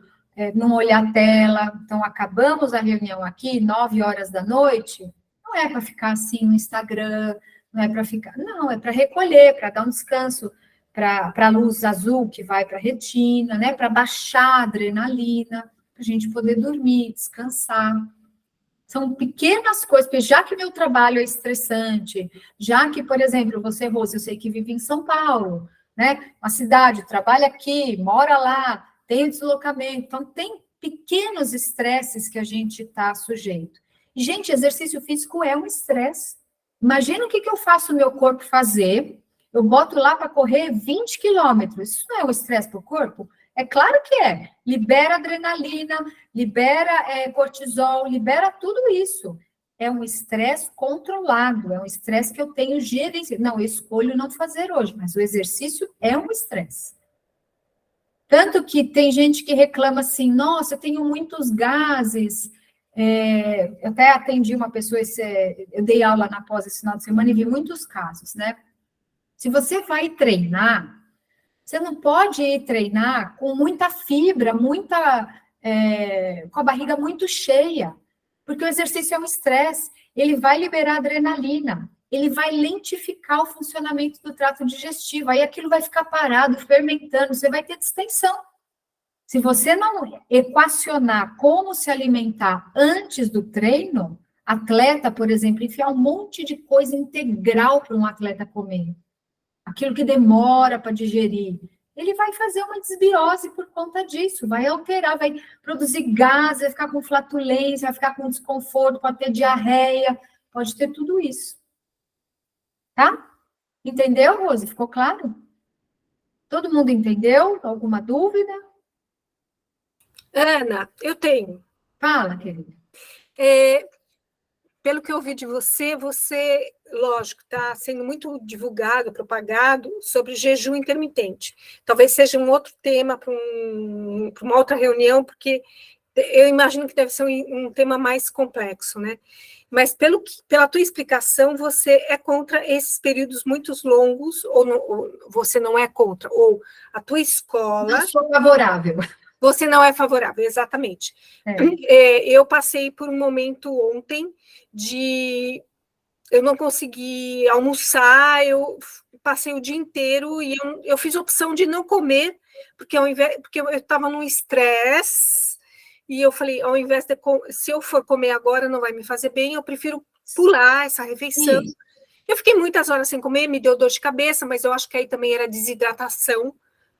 não olhar a tela. Então, acabamos a reunião aqui, 9 horas da noite, não é para ficar assim no Instagram, não é para ficar... Não, é para recolher, para dar um descanso, para a luz azul que vai para a retina, né? Para baixar a adrenalina, para a gente poder dormir, descansar. São pequenas coisas, porque já que meu trabalho é estressante, já que, por exemplo, você, Rose, eu sei que vive em São Paulo, né? Uma cidade, trabalha aqui, mora lá, tem o deslocamento, então tem pequenos estresses que a gente está sujeito. E, gente, exercício físico é um estresse. Imagina o que eu faço o meu corpo fazer. Eu boto lá para correr 20 quilômetros. Isso não é um estresse para o corpo? É claro que é. Libera adrenalina, libera cortisol, libera tudo isso. É um estresse controlado, é um estresse que eu tenho gerenciado. Não, eu escolho não fazer hoje, mas o exercício é um estresse. Tanto que tem gente que reclama assim, nossa, eu tenho muitos gases. Eu até atendi uma pessoa, eu dei aula na pós esse final de semana e vi muitos casos, né? Se você vai treinar, você não pode ir treinar com muita fibra, muita com a barriga muito cheia, porque o exercício é um estresse, ele vai liberar adrenalina, ele vai lentificar o funcionamento do trato digestivo, aí aquilo vai ficar parado, fermentando, você vai ter distensão. Se você não equacionar como se alimentar antes do treino, atleta, por exemplo, enfiar um monte de coisa integral para um atleta comer, aquilo que demora para digerir, ele vai fazer uma desbiose por conta disso, vai alterar, vai produzir gases, vai ficar com flatulência, vai ficar com desconforto, pode ter diarreia, pode ter tudo isso. Tá? Entendeu, Rose? Ficou claro? Todo mundo entendeu? Alguma dúvida? Ana, eu tenho. Fala, querida. Pelo que eu ouvi de você, lógico, está sendo muito divulgado, propagado sobre jejum intermitente. Talvez seja um outro tema para uma outra reunião, porque eu imagino que deve ser um tema mais complexo, né? Mas pela tua explicação, você é contra esses períodos muito longos, ou você não é contra? Ou a tua escola... Não sou favorável. Você não é favorável, exatamente. Eu passei por um momento ontem eu não consegui almoçar, eu passei o dia inteiro e eu fiz a opção de não comer, porque eu estava num estresse, e eu falei, ao invés de, se eu for comer agora, não vai me fazer bem, eu prefiro pular essa refeição. Sim. Eu fiquei muitas horas sem comer, me deu dor de cabeça, mas eu acho que aí também era desidratação,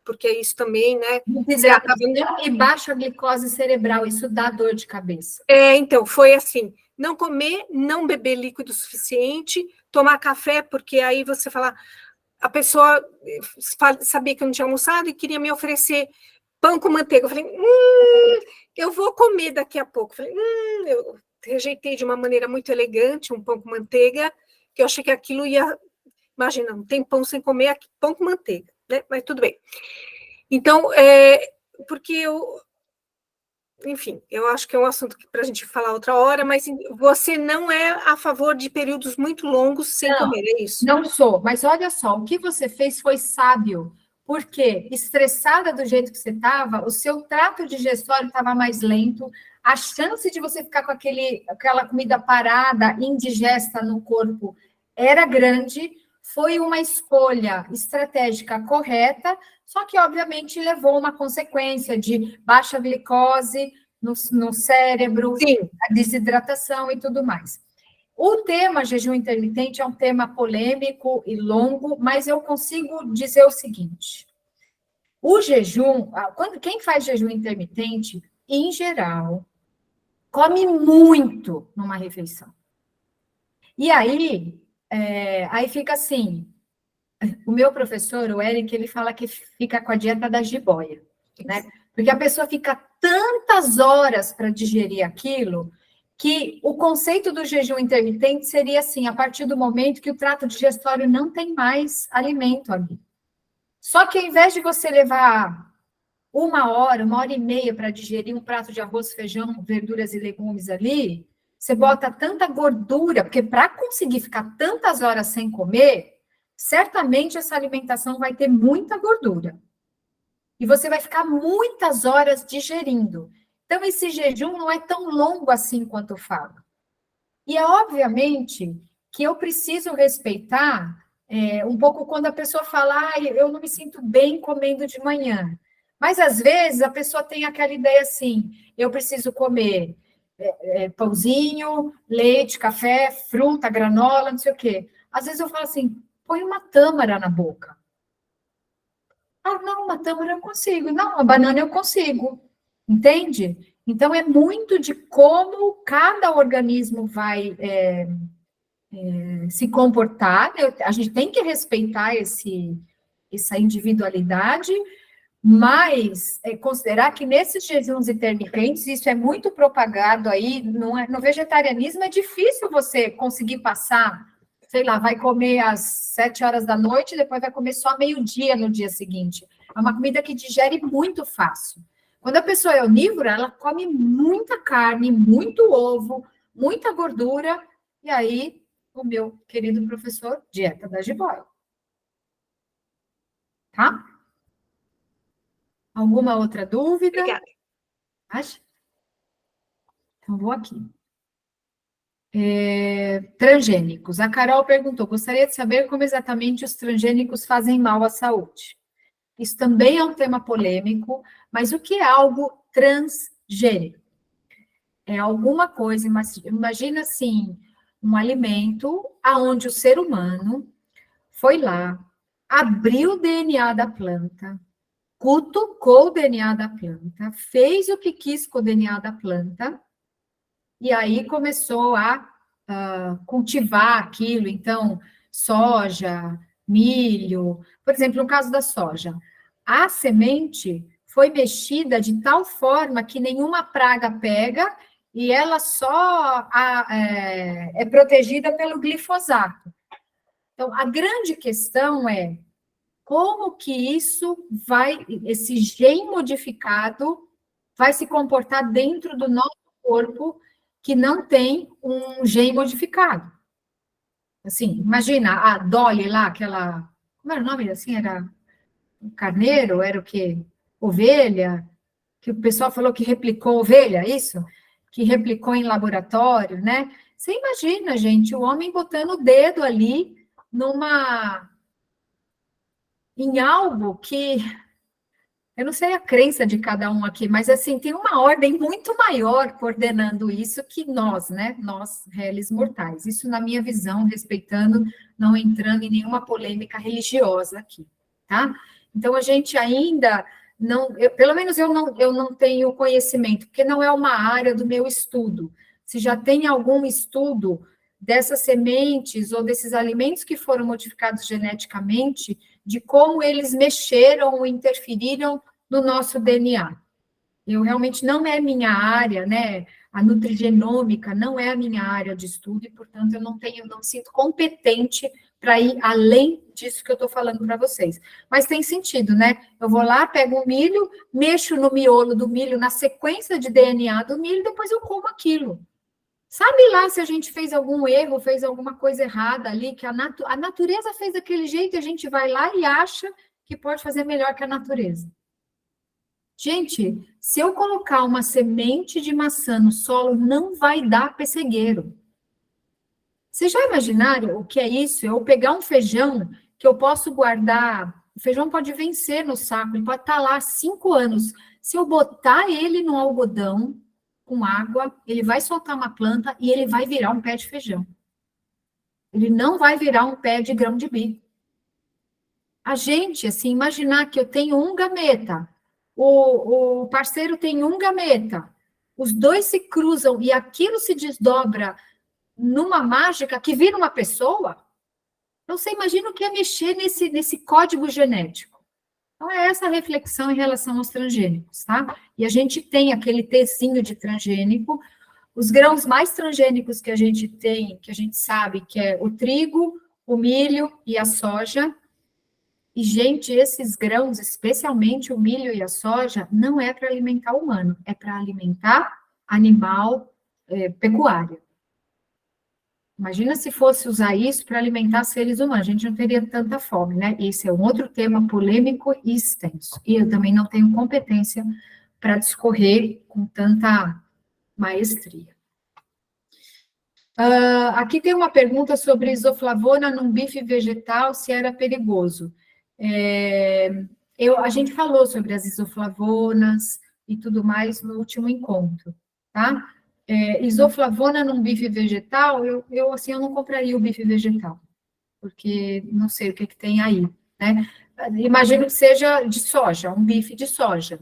porque isso também, né? Desidratação e baixa glicose cerebral, isso dá dor de cabeça. Então, foi assim, não comer, não beber líquido suficiente, tomar café, porque aí você fala, a pessoa sabia que eu não tinha almoçado e queria me oferecer pão com manteiga. Eu falei, eu vou comer daqui a pouco. Eu falei, eu rejeitei de uma maneira muito elegante um pão com manteiga, que eu achei que aquilo ia... Imagina, não tem pão sem comer, pão com manteiga, né? Mas tudo bem. Então, porque enfim, eu acho que é um assunto para a gente falar outra hora, mas você não é a favor de períodos muito longos sem comer, é isso? Não sou, mas olha só, o que você fez foi sábio, porque estressada do jeito que você estava, o seu trato digestório estava mais lento, a chance de você ficar com aquela comida parada, indigesta no corpo, era grande, foi uma escolha estratégica correta, só que, obviamente, levou uma consequência de baixa glicose no cérebro, sim, a desidratação e tudo mais. O tema jejum intermitente é um tema polêmico e longo, mas eu consigo dizer o seguinte: o jejum, quem faz jejum intermitente, em geral, come muito numa refeição. E aí fica assim, o meu professor, o Eric, ele fala que fica com a dieta da jiboia, né? Porque a pessoa fica tantas horas para digerir aquilo, que o conceito do jejum intermitente seria assim, a partir do momento que o trato digestório não tem mais alimento ali. Só que ao invés de você levar 1 hora e meia para digerir um prato de arroz, feijão, verduras e legumes ali, você bota tanta gordura, porque para conseguir ficar tantas horas sem comer, certamente essa alimentação vai ter muita gordura. E você vai ficar muitas horas digerindo. Então, esse jejum não é tão longo assim quanto eu falo. E é obviamente que eu preciso respeitar um pouco quando a pessoa fala, eu não me sinto bem comendo de manhã. Mas, às vezes, a pessoa tem aquela ideia assim, eu preciso comer pãozinho, leite, café, fruta, granola, não sei o quê. Às vezes eu falo assim, põe uma tâmara na boca. Ah, não, uma tâmara eu consigo. Não, uma banana eu consigo. Entende? Então, é muito de como cada organismo vai se comportar. A gente tem que respeitar essa individualidade, mas considerar que nesses jejuns intermitentes, isso é muito propagado aí, no vegetarianismo é difícil você conseguir passar, sei lá, vai comer às 7 horas da noite, depois vai comer só meio-dia no dia seguinte. É uma comida que digere muito fácil. Quando a pessoa é onívora, ela come muita carne, muito ovo, muita gordura, e aí, o meu querido professor, dieta da jiboia. Tá? Alguma outra dúvida? Obrigada. Acha? Então, vou aqui. Transgênicos. A Carol perguntou, gostaria de saber como exatamente os transgênicos fazem mal à saúde. Isso também é um tema polêmico, mas o que é algo transgênico? É alguma coisa, imagina assim, um alimento aonde o ser humano foi lá, abriu o DNA da planta, cutucou o DNA da planta, fez o que quis com o DNA da planta, e aí começou a cultivar aquilo, então, soja, milho, por exemplo, no caso da soja, a semente foi mexida de tal forma que nenhuma praga pega e ela só é protegida pelo glifosato. Então, a grande questão é como que esse gene modificado vai se comportar dentro do nosso corpo que não tem um gene modificado. Assim, imagina a Dolly lá, aquela, como era o nome assim? Era carneiro, era o quê? Ovelha, que o pessoal falou que replicou ovelha, isso? Que replicou em laboratório, né? Você imagina, gente, o homem botando o dedo ali em algo que, eu não sei a crença de cada um aqui, mas assim, tem uma ordem muito maior coordenando isso que nós, né? Nós, réis mortais. Isso na minha visão, respeitando, não entrando em nenhuma polêmica religiosa aqui, tá? Então, a gente ainda não, pelo menos eu não tenho conhecimento, porque não é uma área do meu estudo. Se já tem algum estudo dessas sementes ou desses alimentos que foram modificados geneticamente, de como eles mexeram ou interferiram no nosso DNA. Eu realmente não é minha área, né? A nutrigenômica não é a minha área de estudo e, portanto, eu não me sinto competente para ir além disso que eu estou falando para vocês. Mas tem sentido, né? Eu vou lá, pego o milho, mexo no miolo do milho, na sequência de DNA do milho, depois eu como aquilo. Sabe lá se a gente fez algum erro, fez alguma coisa errada ali, que a natureza fez daquele jeito, e a gente vai lá e acha que pode fazer melhor que a natureza. Gente, se eu colocar uma semente de maçã no solo, não vai dar pessegueiro. Vocês já imaginaram o que é isso? Eu pegar um feijão que eu posso guardar, o feijão pode vencer no saco, ele pode estar lá 5 anos. Se eu botar ele no algodão, com água, ele vai soltar uma planta e ele vai virar um pé de feijão. Ele não vai virar um pé de grão de bico. A gente, assim, imaginar que eu tenho um gameta, o parceiro tem um gameta, os dois se cruzam e aquilo se desdobra numa mágica que vira uma pessoa, então você imagina o que é mexer nesse código genético. Então, é essa a reflexão em relação aos transgênicos, tá? E a gente tem aquele tezinho de transgênico, os grãos mais transgênicos que a gente tem, que a gente sabe que é o trigo, o milho e a soja. E, gente, esses grãos, especialmente o milho e a soja, não é para alimentar o humano, é para alimentar animal, pecuária. Imagina se fosse usar isso para alimentar seres humanos, a gente não teria tanta fome, né? Esse é um outro tema polêmico e extenso. E eu também não tenho competência para discorrer com tanta maestria. Aqui tem uma pergunta sobre isoflavona num bife vegetal, se era perigoso. A gente falou sobre as isoflavonas e tudo mais no último encontro, tá? Isoflavona num bife vegetal, eu não compraria o bife vegetal, porque não sei o que tem aí, né? Imagino que seja de soja, um bife de soja.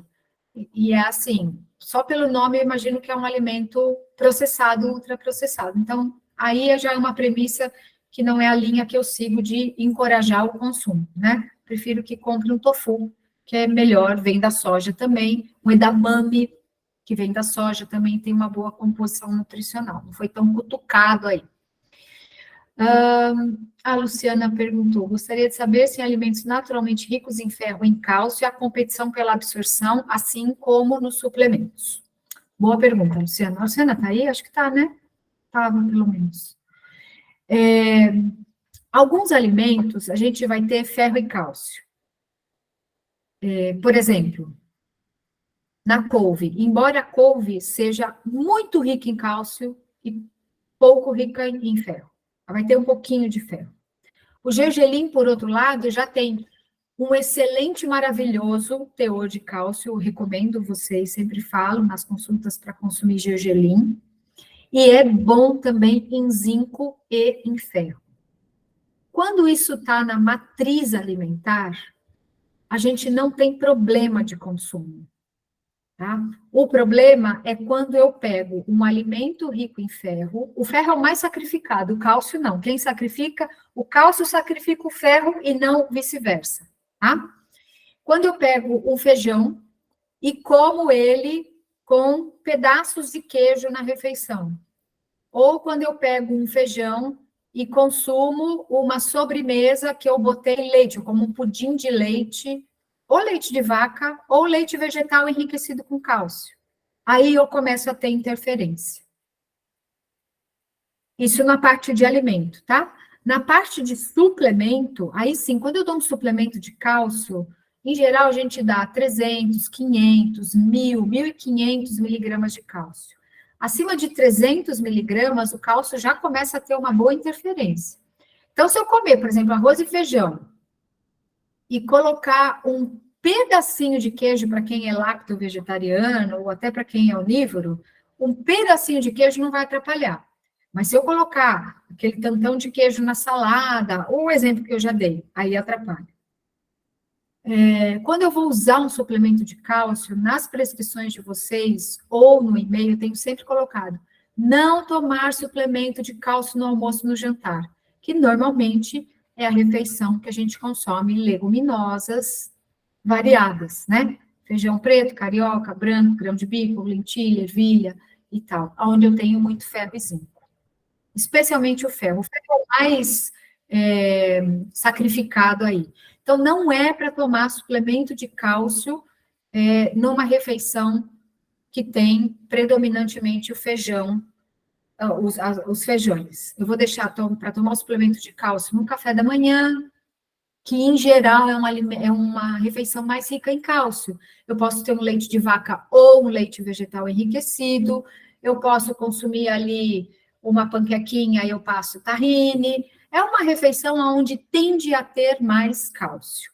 E é assim, só pelo nome eu imagino que é um alimento processado, ultraprocessado. Então, aí já é uma premissa que não é a linha que eu sigo de encorajar o consumo, né? Prefiro que compre um tofu, que é melhor, vem da soja também, um edamame, que vem da soja, também tem uma boa composição nutricional, não foi tão cutucado aí. A Luciana perguntou, gostaria de saber se em alimentos naturalmente ricos em ferro e em cálcio, a competição pela absorção, assim como nos suplementos. Boa pergunta, Luciana. A Luciana está aí? Acho que está, né? Estava, pelo menos. Alguns alimentos, a gente vai ter ferro e cálcio. Por exemplo, na couve, embora a couve seja muito rica em cálcio e pouco rica em ferro. Ela vai ter um pouquinho de ferro. O gergelim, por outro lado, já tem um excelente, maravilhoso teor de cálcio. Eu recomendo vocês, sempre falo nas consultas para consumir gergelim. E é bom também em zinco e em ferro. Quando isso está na matriz alimentar, a gente não tem problema de consumo. Tá? O problema é quando eu pego um alimento rico em ferro, o ferro é o mais sacrificado, o cálcio não. Quem sacrifica, o cálcio sacrifica o ferro e não vice-versa. Tá? Quando eu pego um feijão e como ele com pedaços de queijo na refeição, ou quando eu pego um feijão e consumo uma sobremesa que eu botei leite, como um pudim de leite, ou leite de vaca, ou leite vegetal enriquecido com cálcio. Aí eu começo a ter interferência. Isso na parte de alimento, tá? Na parte de suplemento, aí sim, quando eu dou um suplemento de cálcio, em geral a gente dá 300, 500, 1.000, 1.500 miligramas de cálcio. Acima de 300 miligramas, o cálcio já começa a ter uma boa interferência. Então, se eu comer, por exemplo, arroz e feijão, e colocar um pedacinho de queijo para quem é lacto-vegetariano, ou até para quem é onívoro, um pedacinho de queijo não vai atrapalhar. Mas se eu colocar aquele tantão de queijo na salada, ou o exemplo que eu já dei, aí atrapalha. Quando eu vou usar um suplemento de cálcio, nas prescrições de vocês, ou no e-mail, eu tenho sempre colocado, não tomar suplemento de cálcio no almoço e no jantar, que normalmente é a refeição que a gente consome leguminosas variadas, né? Feijão preto, carioca, branco, grão de bico, lentilha, ervilha e tal, onde eu tenho muito ferro e zinco. Especialmente o ferro. O ferro é o mais sacrificado aí. Então, não é para tomar suplemento de cálcio numa refeição que tem predominantemente o feijão, os feijões. Eu vou deixar para tomar o suplemento de cálcio no café da manhã, que em geral é uma refeição mais rica em cálcio. Eu posso ter um leite de vaca ou um leite vegetal enriquecido, eu posso consumir ali uma panquequinha e eu passo tahine. É uma refeição onde tende a ter mais cálcio,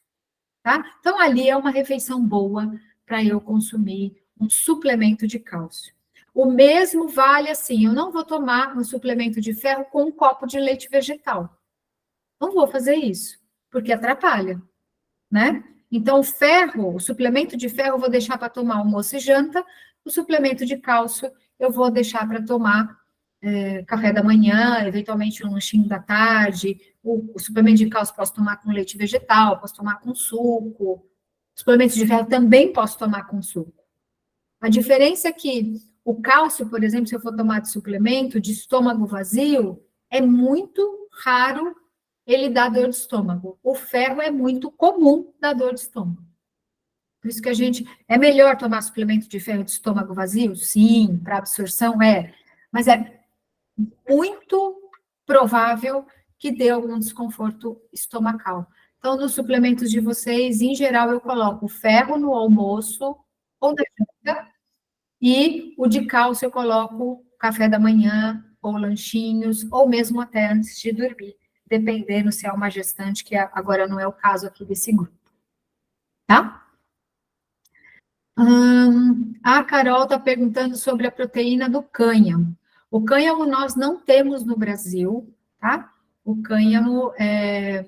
tá? Então, ali é uma refeição boa para eu consumir um suplemento de cálcio. O mesmo vale assim, eu não vou tomar um suplemento de ferro com um copo de leite vegetal. Não vou fazer isso, porque atrapalha, né? Então, o suplemento de ferro eu vou deixar para tomar almoço e janta, o suplemento de cálcio eu vou deixar para tomar café da manhã, eventualmente um lanchinho da tarde. O suplemento de cálcio posso tomar com leite vegetal, posso tomar com suco. Suplementos de ferro também posso tomar com suco. A diferença é que o cálcio, por exemplo, se eu for tomar de suplemento de estômago vazio, é muito raro ele dar dor de estômago. O ferro é muito comum dar dor de estômago. Por isso que é melhor tomar suplemento de ferro de estômago vazio? Sim, para absorção mas é muito provável que dê algum desconforto estomacal. Então, nos suplementos de vocês, em geral, eu coloco ferro no almoço ou na janta, e o de cálcio eu coloco café da manhã, ou lanchinhos, ou mesmo até antes de dormir, dependendo se é uma gestante, que agora não é o caso aqui desse grupo. Tá? A Carol está perguntando sobre a proteína do cânhamo. O cânhamo nós não temos no Brasil, tá? O cânhamo é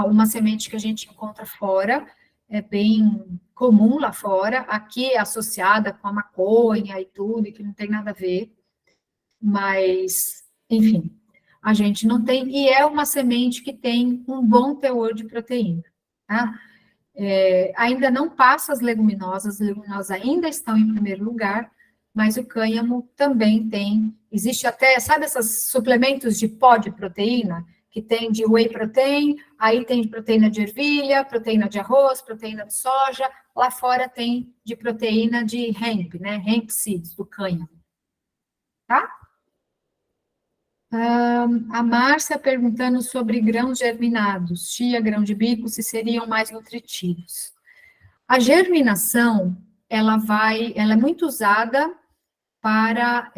uma semente que a gente encontra fora, é bem comum lá fora, aqui é associada com a maconha e tudo, e que não tem nada a ver, mas, enfim, a gente não tem, e é uma semente que tem um bom teor de proteína, tá? Ainda não passa as leguminosas ainda estão em primeiro lugar, mas o cânhamo também existe até, sabe esses suplementos de pó de proteína, que tem de whey protein, aí tem de proteína de ervilha, proteína de arroz, proteína de soja, lá fora tem de proteína de hemp, né, hemp seeds, do cânhamo, tá? A Márcia perguntando sobre grãos germinados, chia, grão de bico, se seriam mais nutritivos. A germinação, ela é muito usada para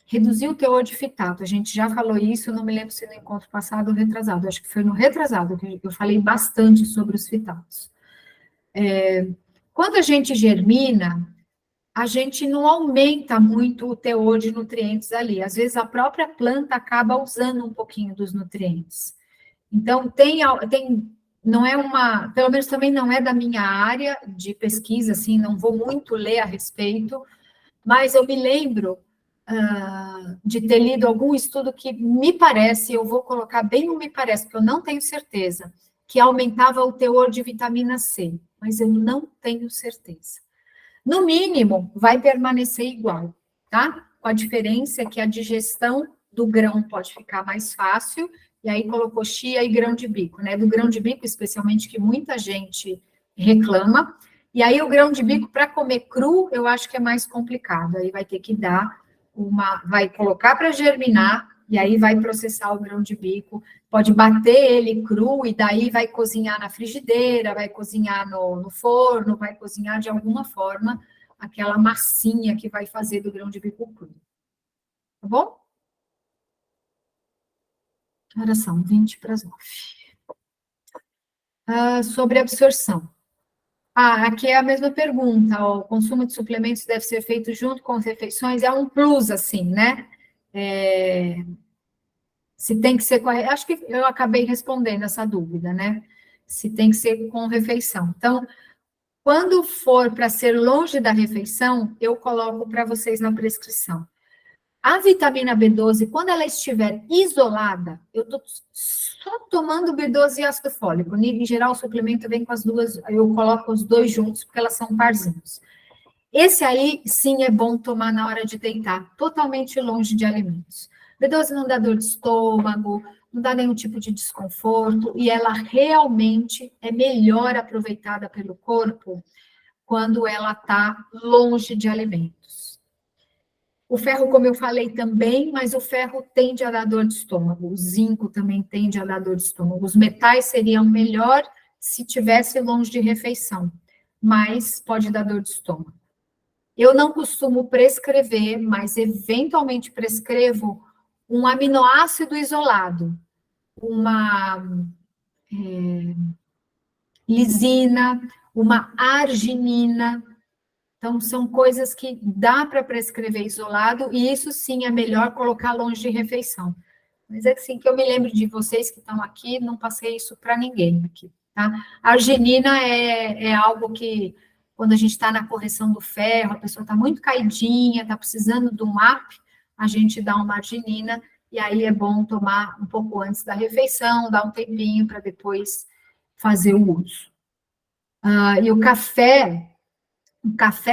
reduzir o teor de fitato. A gente já falou isso, não me lembro se no encontro passado ou retrasado, acho que foi no retrasado que eu falei bastante sobre os fitatos. Quando a gente germina, a gente não aumenta muito o teor de nutrientes ali. Às vezes a própria planta acaba usando um pouquinho dos nutrientes. Então, não é pelo menos também não é da minha área de pesquisa, assim, não vou muito ler a respeito, mas eu me lembro de ter lido algum estudo que me parece, eu vou colocar bem o me parece, porque eu não tenho certeza, que aumentava o teor de vitamina C, mas eu não tenho certeza. No mínimo, vai permanecer igual, tá? Com a diferença que a digestão do grão pode ficar mais fácil, e aí colocou chia e grão de bico, né? Do grão de bico, especialmente, que muita gente reclama, e aí o grão de bico, para comer cru, eu acho que é mais complicado, aí vai ter que vai colocar para germinar, e aí vai processar o grão de bico, pode bater ele cru, e daí vai cozinhar na frigideira, vai cozinhar no forno, vai cozinhar de alguma forma aquela massinha que vai fazer do grão de bico cru. Tá bom? Agora são 8:20. Sobre absorção. Aqui é a mesma pergunta, o consumo de suplementos deve ser feito junto com as refeições, é um plus, assim, né? Se tem que ser acho que eu acabei respondendo essa dúvida, né? Se tem que ser com refeição. Então, quando for para ser longe da refeição, eu coloco para vocês na prescrição. A vitamina B12, quando ela estiver isolada, eu estou só tomando B12 e ácido fólico. Em geral, o suplemento vem com as duas, eu coloco os dois juntos, porque elas são parzinhos. Esse aí, sim, é bom tomar na hora de deitar, totalmente longe de alimentos. B12 não dá dor de estômago, não dá nenhum tipo de desconforto, e ela realmente é melhor aproveitada pelo corpo quando ela está longe de alimentos. O ferro, como eu falei também, mas o ferro tende a dar dor de estômago, o zinco também tende a dar dor de estômago. Os metais seriam melhor se tivesse longe de refeição, mas pode dar dor de estômago. Eu não costumo prescrever, mas eventualmente prescrevo um aminoácido isolado, uma lisina, uma arginina. Então, são coisas que dá para prescrever isolado, e isso sim é melhor colocar longe de refeição. Mas é assim que eu me lembro de vocês que estão aqui, não passei isso para ninguém aqui, tá? A arginina é algo que, quando a gente está na correção do ferro, a pessoa está muito caidinha, está precisando de um up, a gente dá uma arginina, e aí é bom tomar um pouco antes da refeição, dar um tempinho para depois fazer o uso. E o café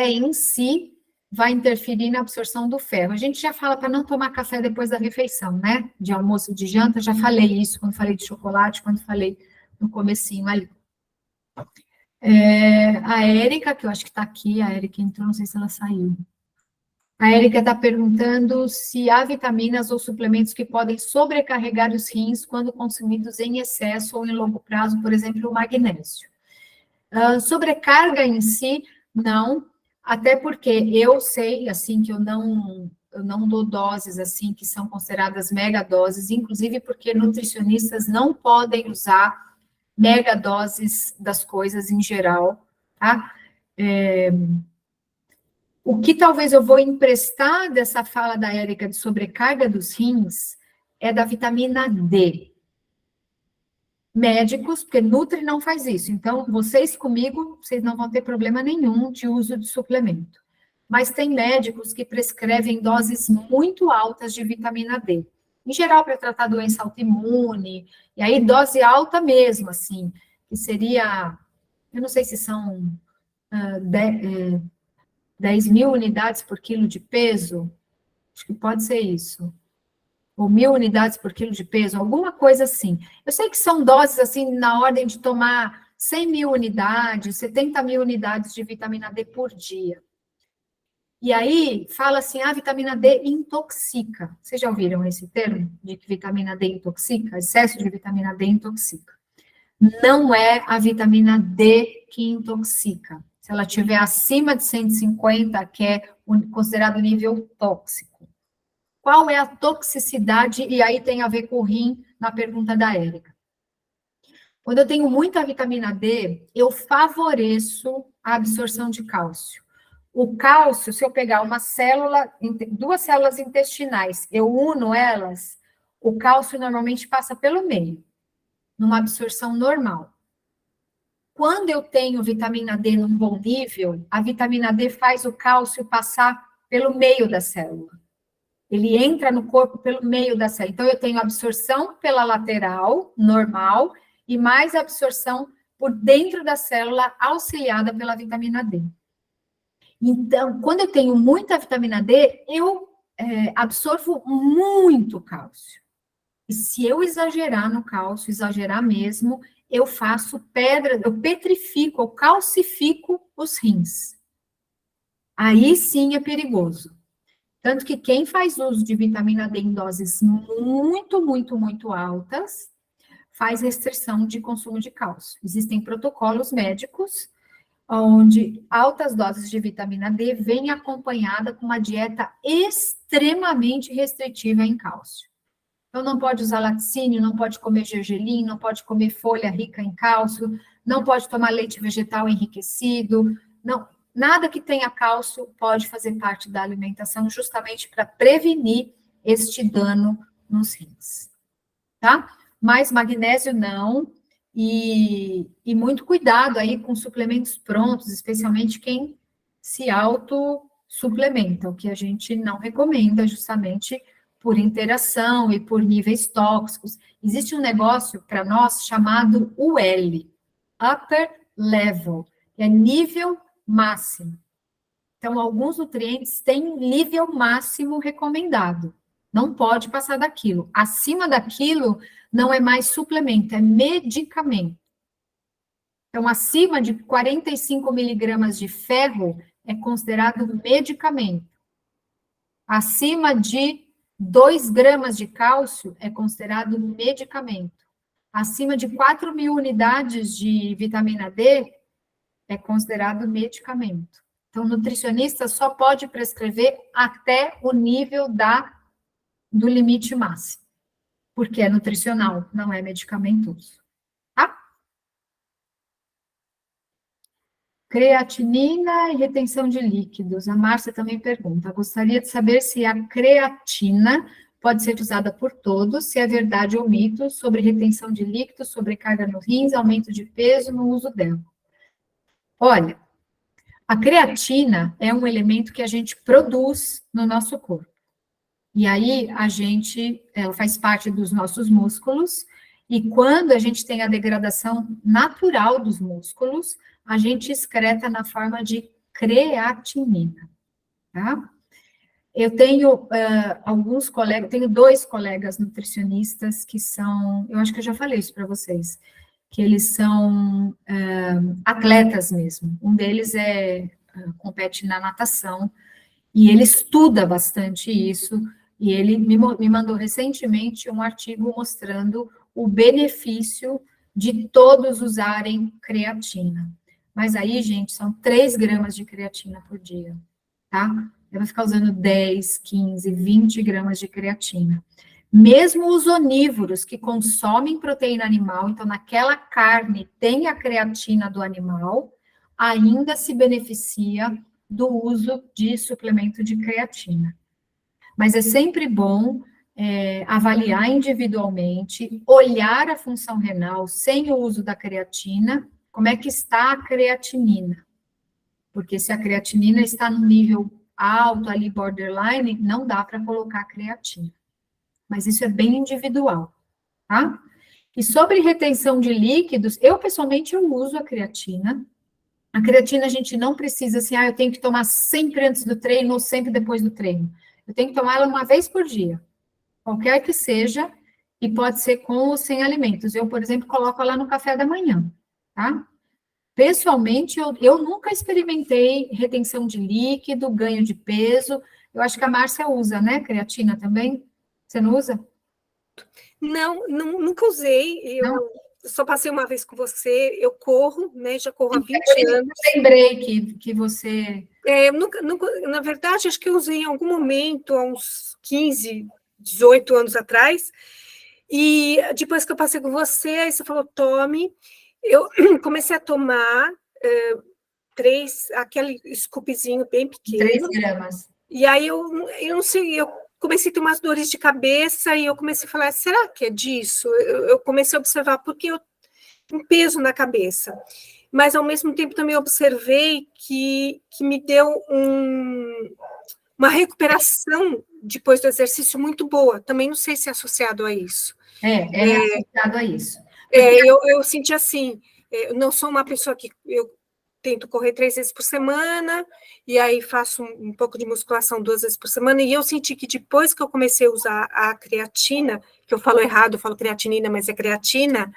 em si vai interferir na absorção do ferro. A gente já fala para não tomar café depois da refeição, né? De almoço e de janta, já falei isso quando falei de chocolate, quando falei no comecinho ali. A Érica, que eu acho que está aqui, a Érica entrou, não sei se ela saiu. A Érica está perguntando se há vitaminas ou suplementos que podem sobrecarregar os rins quando consumidos em excesso ou em longo prazo, por exemplo, o magnésio. Sobrecarga em si, não, até porque eu sei, assim, que eu não dou doses, assim, que são consideradas megadoses, inclusive porque nutricionistas não podem usar megadoses das coisas em geral, tá? O que talvez eu vou emprestar dessa fala da Érica de sobrecarga dos rins é da vitamina D. Médicos, porque Nutri não faz isso. Então, vocês comigo, vocês não vão ter problema nenhum de uso de suplemento. Mas tem médicos que prescrevem doses muito altas de vitamina D. Em geral, para tratar doença autoimune, e aí dose alta mesmo, assim, que seria, eu não sei se são 10.000 unidades por quilo de peso, acho que pode ser isso. Ou 1.000 unidades por quilo de peso, alguma coisa assim. Eu sei que são doses, assim, na ordem de tomar 100.000 unidades, 70.000 unidades de vitamina D por dia. E aí, fala assim, a vitamina D intoxica. Vocês já ouviram esse termo? De que vitamina D intoxica? Excesso de vitamina D intoxica. Não é a vitamina D que intoxica. Se ela tiver acima de 150, que é considerado nível tóxico. Qual é a toxicidade? E aí tem a ver com o rim, na pergunta da Érica. Quando eu tenho muita vitamina D, eu favoreço a absorção de cálcio. O cálcio, se eu pegar uma célula, 2 células intestinais, eu uno elas, o cálcio normalmente passa pelo meio, numa absorção normal. Quando eu tenho vitamina D num bom nível, a vitamina D faz o cálcio passar pelo meio da célula. Ele entra no corpo pelo meio da célula. Então, eu tenho absorção pela lateral, normal, e mais absorção por dentro da célula, auxiliada pela vitamina D. Então, quando eu tenho muita vitamina D, eu absorvo muito cálcio. E se eu exagerar no cálcio, exagerar mesmo, eu faço pedra, eu petrifico, eu calcifico os rins. Aí sim é perigoso. Tanto que quem faz uso de vitamina D em doses muito, muito, muito altas, faz restrição de consumo de cálcio. Existem protocolos médicos onde altas doses de vitamina D vêm acompanhada com uma dieta extremamente restritiva em cálcio. Então, não pode usar laticínio, não pode comer gergelim, não pode comer folha rica em cálcio, não pode tomar leite vegetal enriquecido, não, nada que tenha cálcio pode fazer parte da alimentação, justamente para prevenir este dano nos rins, tá? Mas magnésio não, e muito cuidado aí com suplementos prontos, especialmente quem se auto-suplementa, o que a gente não recomenda, justamente por interação e por níveis tóxicos. Existe um negócio para nós chamado UL, Upper Level, que é nível máximo. Então, alguns nutrientes têm nível máximo recomendado. Não pode passar daquilo. Acima daquilo, não é mais suplemento, é medicamento. Então, acima de 45 miligramas de ferro, é considerado medicamento. Acima de 2 gramas de cálcio é considerado medicamento. Acima de 4.000 unidades de vitamina D é considerado medicamento. Então, o nutricionista só pode prescrever até o nível do limite máximo, porque é nutricional, não é medicamentoso. Tá? Creatinina e retenção de líquidos. A Márcia também pergunta, gostaria de saber se a creatina pode ser usada por todos, se é verdade ou mito sobre retenção de líquidos, sobrecarga no rins, aumento de peso no uso dela. Olha, a creatina é um elemento que a gente produz no nosso corpo. E aí, ela faz parte dos nossos músculos, e quando a gente tem a degradação natural dos músculos, a gente excreta na forma de creatinina, tá? Eu tenho alguns colegas, tenho 2 colegas nutricionistas que são, eu acho que eu já falei isso para vocês, que eles são atletas mesmo. Um deles compete na natação, e ele estuda bastante isso, e ele me mandou recentemente um artigo mostrando o benefício de todos usarem creatina. Mas aí, gente, são 3 gramas de creatina por dia, tá? Eu vou ficar usando 10, 15, 20 gramas de creatina. Mesmo os onívoros que consomem proteína animal, então naquela carne tem a creatina do animal, ainda se beneficia do uso de suplemento de creatina. Mas é sempre bom avaliar individualmente, olhar a função renal sem o uso da creatina, como é que está a creatinina. Porque se a creatinina está no nível alto, ali borderline, não dá para colocar creatina. Mas isso é bem individual, tá? E sobre retenção de líquidos, eu pessoalmente uso a creatina. A creatina a gente não precisa assim, eu tenho que tomar sempre antes do treino ou sempre depois do treino. Eu tenho que tomar ela uma vez por dia, qualquer que seja, e pode ser com ou sem alimentos. Eu, por exemplo, coloco ela no café da manhã, tá? Pessoalmente, eu nunca experimentei retenção de líquido, ganho de peso. Eu acho que a Márcia usa, né, creatina também? Você não usa? Não, nunca usei. só passei uma vez com você, eu corro, né? Já corro há 20 anos. Eu lembrei que você... Eu nunca, na verdade, acho que eu usei em algum momento, há uns 15, 18 anos atrás, e depois que eu passei com você, aí você falou, tome, eu comecei a tomar aquele scoopzinho bem pequeno. 3 gramas. E aí eu não sei, eu comecei a ter umas dores de cabeça e eu comecei a falar, será que é disso? Eu comecei a observar porque eu tenho um peso na cabeça. Mas, ao mesmo tempo, também observei que me deu uma recuperação depois do exercício muito boa. Também não sei se é associado a isso. Associado a isso. Eu senti assim, eu não sou uma pessoa que... Eu tento correr 3 vezes por semana, e aí faço um pouco de musculação 2 vezes por semana, e eu senti que depois que eu comecei a usar a creatina, que eu falo errado, eu falo creatinina, mas é creatina,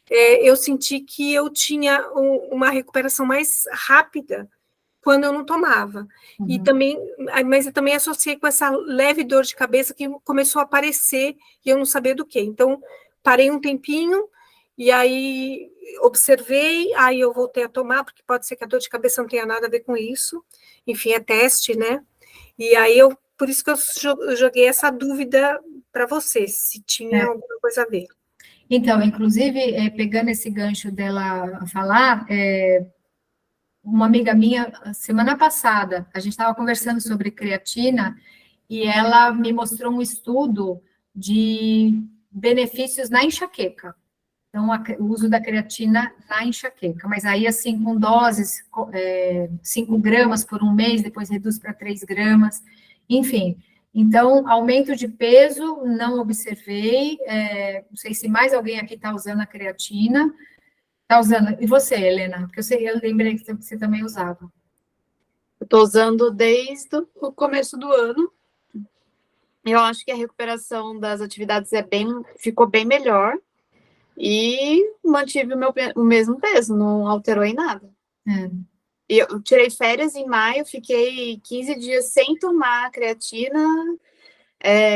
eu senti que eu tinha uma recuperação mais rápida quando eu não tomava. E também, mas eu também associei com essa leve dor de cabeça que começou a aparecer, e eu não sabia do que. Então, parei um tempinho, e aí observei, aí eu voltei a tomar, porque pode ser que a dor de cabeça não tenha nada a ver com isso. Enfim, é teste, né? E aí por isso que eu joguei essa dúvida para você, se tinha alguma coisa a ver. Então, inclusive, pegando esse gancho dela falar, uma amiga minha, semana passada, a gente estava conversando sobre creatina, e ela me mostrou um estudo de benefícios na enxaqueca. Então, o uso da creatina na enxaqueca, mas aí, assim, com doses, 5 gramas por um mês, depois reduz para 3 gramas, enfim. Então, aumento de peso, não observei, não sei se mais alguém aqui está usando a creatina. Está usando, e você, Helena? Porque eu lembrei que você também usava. Eu estou usando desde o começo do ano. Eu acho que a recuperação das atividades ficou bem melhor. E mantive o mesmo peso, não alterou em nada. E eu tirei férias em maio, fiquei 15 dias sem tomar creatina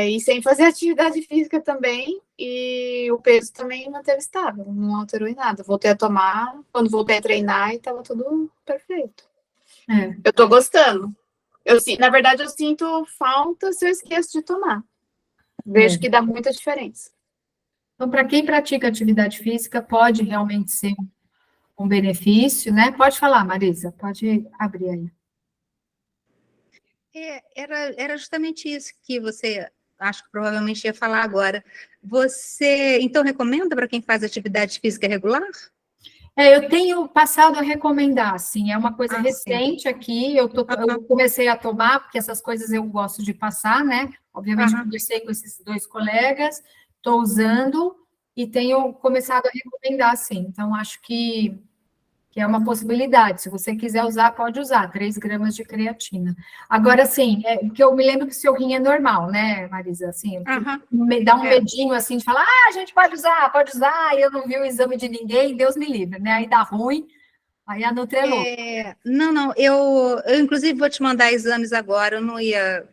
e sem fazer atividade física também, e o peso também manteve estável, não alterou em nada. Voltei a tomar, quando voltei a treinar, e estava tudo perfeito. Eu estou gostando. Na verdade, eu sinto falta se eu esqueço de tomar. Vejo que dá muita diferença. Então, para quem pratica atividade física, pode realmente ser um benefício, né? Pode falar, Marisa, pode abrir aí. Era justamente isso que você, acho que provavelmente ia falar agora. Você, então, recomenda para quem faz atividade física regular? Eu tenho passado a recomendar, sim, é uma coisa recente aqui, eu comecei a tomar, porque essas coisas eu gosto de passar, né? Obviamente, conversei com esses 2 colegas, estou usando e tenho começado a recomendar, sim. Então, acho que é uma possibilidade. Se você quiser usar, pode usar, 3 gramas de creatina. Agora, assim, porque eu me lembro que o seu rim é normal, né, Marisa? Assim, me dá um medinho, assim, de falar, a gente pode usar, e eu não vi o exame de ninguém, Deus me livre, né? Aí dá ruim, aí a Nutri é louca. Não, eu inclusive vou te mandar exames agora, eu não ia...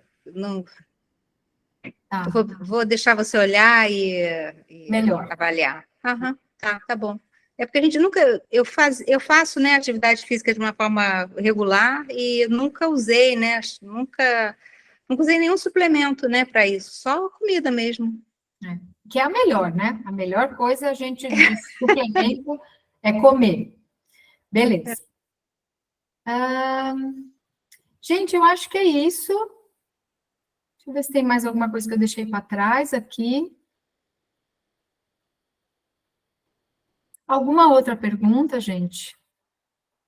Vou deixar você olhar e melhor avaliar. Tá bom. É porque a gente nunca... Eu faço, né, atividade física de uma forma regular e nunca usei, né? Nunca usei nenhum suplemento, né, para isso. Só comida mesmo. Que é a melhor, né? A melhor coisa a gente de suplemento é comer. Beleza. Gente, eu acho que é isso. Deixa eu ver se tem mais alguma coisa que eu deixei para trás aqui. Alguma outra pergunta, gente?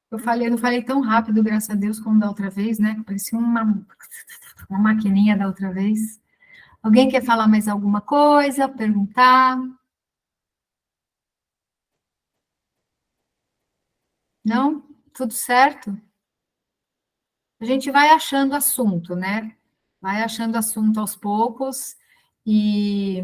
Eu não falei tão rápido, graças a Deus, como da outra vez, né? Parecia uma maquininha da outra vez. Alguém quer falar mais alguma coisa, perguntar? Não? Tudo certo? A gente vai achando assunto, né? Vai achando assunto aos poucos e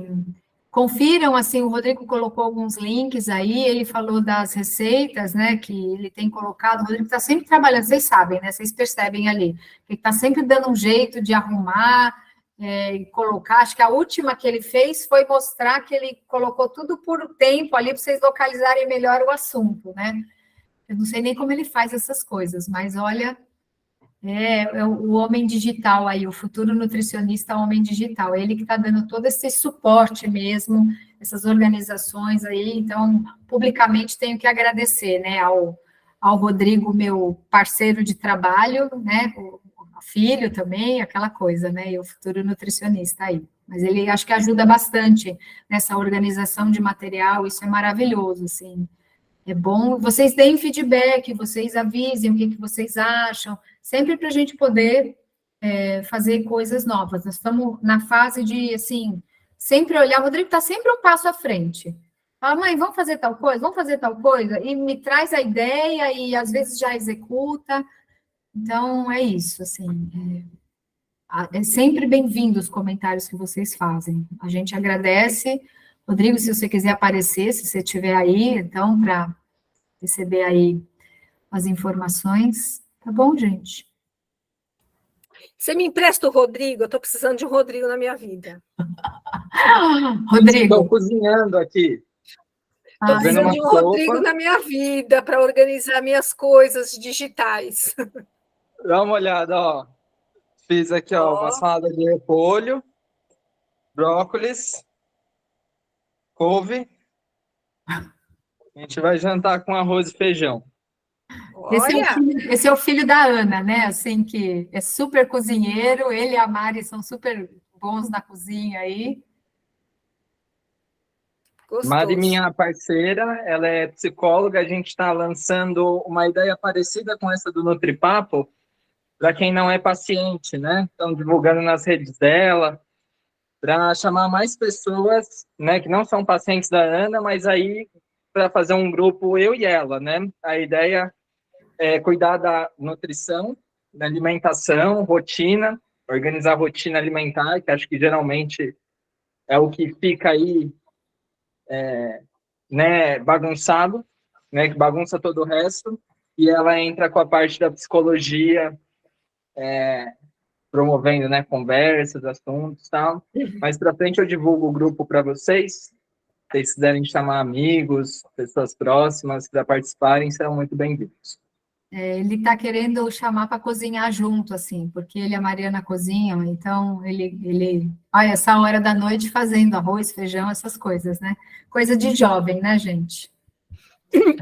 confiram, assim, o Rodrigo colocou alguns links aí, ele falou das receitas, né, que ele tem colocado, o Rodrigo está sempre trabalhando, vocês sabem, né, vocês percebem ali, ele está sempre dando um jeito de arrumar, colocar, acho que a última que ele fez foi mostrar que ele colocou tudo por tempo ali para vocês localizarem melhor o assunto, né? Eu não sei nem como ele faz essas coisas, mas olha, é o homem digital aí, o futuro nutricionista homem digital, ele que está dando todo esse suporte mesmo, essas organizações aí, então, publicamente tenho que agradecer, né, ao Rodrigo, meu parceiro de trabalho, né, o filho também, aquela coisa, né, e o futuro nutricionista aí. Mas ele acho que ajuda bastante nessa organização de material, isso é maravilhoso, assim. É bom, vocês deem feedback, vocês avisem o que vocês acham, sempre para a gente poder fazer coisas novas. Nós estamos na fase de, assim, sempre olhar, o Rodrigo está sempre um passo à frente. Fala, mãe, vamos fazer tal coisa, e me traz a ideia e às vezes já executa. Então, é isso, assim, é sempre bem-vindo os comentários que vocês fazem. A gente agradece. Rodrigo, se você quiser aparecer, se você estiver aí, então, para receber aí as informações. Tá bom, gente? Você me empresta o Rodrigo? Eu estou precisando de um Rodrigo na minha vida. Rodrigo. Estou cozinhando aqui. Estou precisando de um Rodrigo na minha vida para organizar minhas coisas digitais. Dá uma olhada, ó. Fiz aqui, ó, uma salada de repolho, brócolis, couve. A gente vai jantar com arroz e feijão. Esse é o filho da Ana, né? Assim, que é super cozinheiro, ele e a Mari são super bons na cozinha aí. Gostoso. Mari, minha parceira, ela é psicóloga, a gente está lançando uma ideia parecida com essa do Nutripapo, para quem não é paciente, né? Estão divulgando nas redes dela, para chamar mais pessoas, né, que não são pacientes da Ana, mas aí para fazer um grupo eu e ela, né? A ideia é cuidar da nutrição, da alimentação, rotina, organizar a rotina alimentar, que acho que geralmente é o que fica aí, né, bagunçado, né, que bagunça todo o resto, e ela entra com a parte da psicologia, promovendo, né, conversas, assuntos e tal. Mais para frente eu divulgo o grupo para vocês. Se vocês quiserem chamar amigos, pessoas próximas para participarem, serão muito bem-vindos. Ele está querendo chamar para cozinhar junto, assim, porque ele e a Mariana cozinham, então ele olha, essa hora da noite fazendo arroz, feijão, essas coisas, né? Coisa de jovem, né, gente?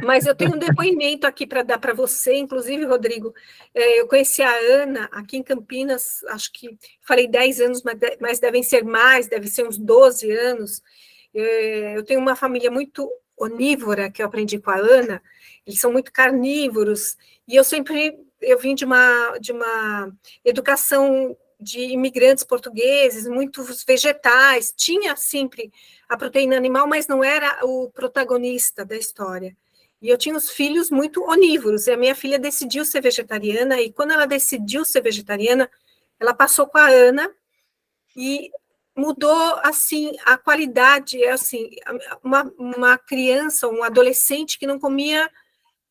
Mas eu tenho um depoimento aqui para dar para você, inclusive, Rodrigo. Eu conheci a Ana aqui em Campinas, acho que falei 10 anos, mas devem ser mais, deve ser uns 12 anos. Eu tenho uma família muito onívora, que eu aprendi com a Ana, eles são muito carnívoros, e eu vim de uma educação de imigrantes portugueses, muitos vegetais, tinha sempre a proteína animal, mas não era o protagonista da história. E eu tinha os filhos muito onívoros, e a minha filha decidiu ser vegetariana, e quando ela decidiu ser vegetariana, ela passou com a Ana, e mudou, assim, a qualidade, assim, uma criança, um adolescente que não comia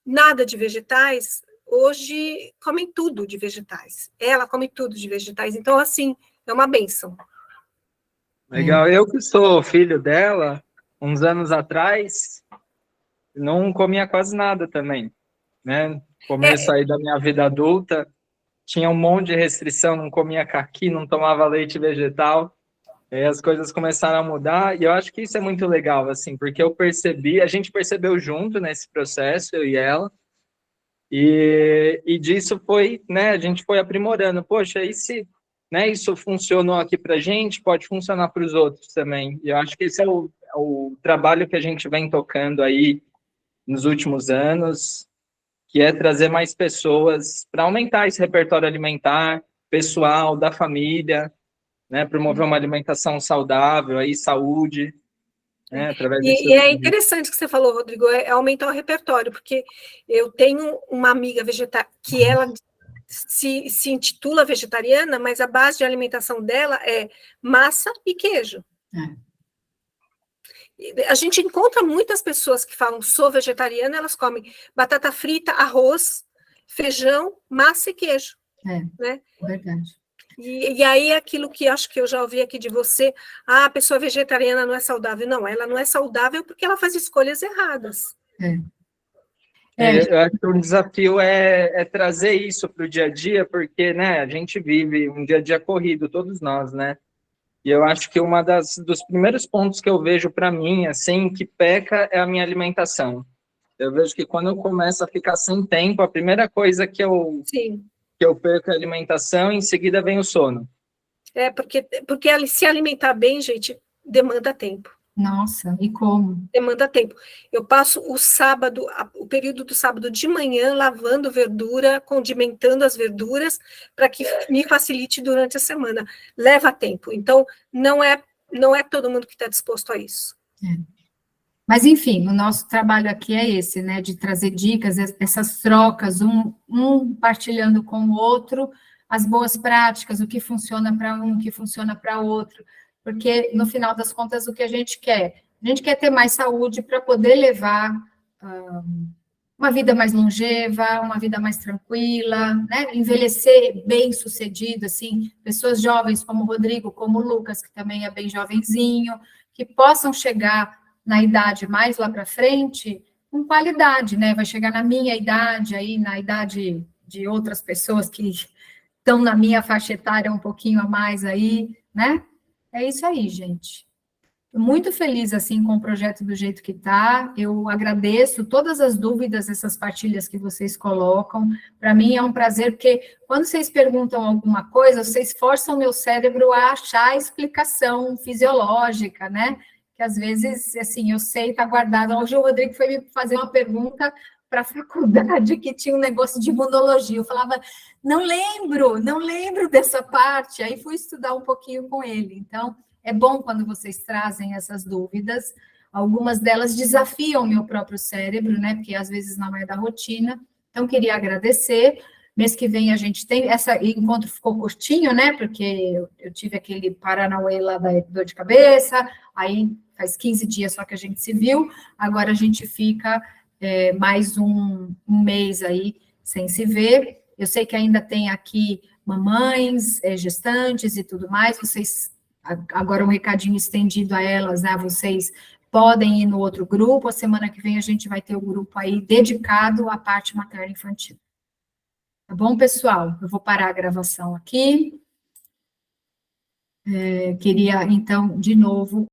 nada de vegetais, hoje comem tudo de vegetais. Ela come tudo de vegetais. Então, assim, é uma bênção. Legal. Eu que sou filho dela, uns anos atrás, não comia quase nada também, né? Começo aí da minha vida adulta, tinha um monte de restrição, não comia caqui, não tomava leite vegetal. Aí as coisas começaram a mudar, e eu acho que isso é muito legal, assim, porque eu percebi, a gente percebeu junto nesse processo, eu e ela, e disso foi, né, a gente foi aprimorando. Poxa, e se, né, isso funcionou aqui pra gente, pode funcionar para os outros também. E eu acho que esse é o trabalho que a gente vem tocando aí nos últimos anos, que é trazer mais pessoas para aumentar esse repertório alimentar, pessoal, da família, né, promover uma alimentação saudável, aí, saúde, né, através E é interessante o que você falou, Rodrigo, é aumentar o repertório, porque eu tenho uma amiga vegetariana que ela se intitula vegetariana, mas a base de alimentação dela é massa e queijo. A gente encontra muitas pessoas que falam sou vegetariana, elas comem batata frita, arroz, feijão, massa e queijo. Né? Verdade. E aí, aquilo que acho que eu já ouvi aqui de você, a pessoa vegetariana não é saudável. Não, ela não é saudável porque ela faz escolhas erradas. Eu acho que o desafio é trazer isso para o dia a dia, porque, né, a gente vive um dia a dia corrido, todos nós, né? E eu acho que dos primeiros pontos que eu vejo para mim, assim, que peca é a minha alimentação. Eu vejo que quando eu começo a ficar sem tempo, a primeira coisa que Sim. eu perco é a alimentação, e em seguida vem o sono. Porque se alimentar bem, gente, demanda tempo. Nossa, e como? Demanda tempo. Eu passo o período do sábado de manhã lavando verdura, condimentando as verduras, para que me facilite durante a semana. Leva tempo. Então, não é todo mundo que está disposto a isso. Mas, enfim, o nosso trabalho aqui é esse, né, de trazer dicas, essas trocas, um partilhando com o outro, as boas práticas, o que funciona para um, o que funciona para outro, porque, no final das contas, o que a gente quer? A gente quer ter mais saúde para poder levar uma vida mais longeva, uma vida mais tranquila, né, envelhecer bem-sucedido, assim, pessoas jovens como o Rodrigo, como o Lucas, que também é bem jovenzinho, que possam chegar na idade mais lá para frente, com qualidade, né? Vai chegar na minha idade, aí na idade de outras pessoas que estão na minha faixa etária um pouquinho a mais aí, né? É isso aí, gente. Muito feliz, assim, com o projeto do jeito que está. Eu agradeço todas as dúvidas, essas partilhas que vocês colocam. Para mim é um prazer, porque quando vocês perguntam alguma coisa, vocês forçam o meu cérebro a achar a explicação fisiológica, né? Que às vezes, assim, eu sei, está guardado. Hoje o Rodrigo foi me fazer uma pergunta para a faculdade que tinha um negócio de imunologia. Eu falava, não lembro dessa parte. Aí fui estudar um pouquinho com ele. Então, é bom quando vocês trazem essas dúvidas. Algumas delas desafiam o meu próprio cérebro, né? Porque às vezes não é da rotina. Então, queria agradecer. Mês que vem a gente tem, esse encontro ficou curtinho, né, porque eu tive aquele Paranauê lá da dor de cabeça, aí faz 15 dias só que a gente se viu, agora a gente fica mais um mês aí sem se ver. Eu sei que ainda tem aqui mamães, gestantes e tudo mais, vocês, agora um recadinho estendido a elas, né, vocês podem ir no outro grupo, a semana que vem a gente vai ter o grupo aí dedicado à parte materno-infantil. Tá bom, pessoal? Eu vou parar a gravação aqui. Queria, então, de novo,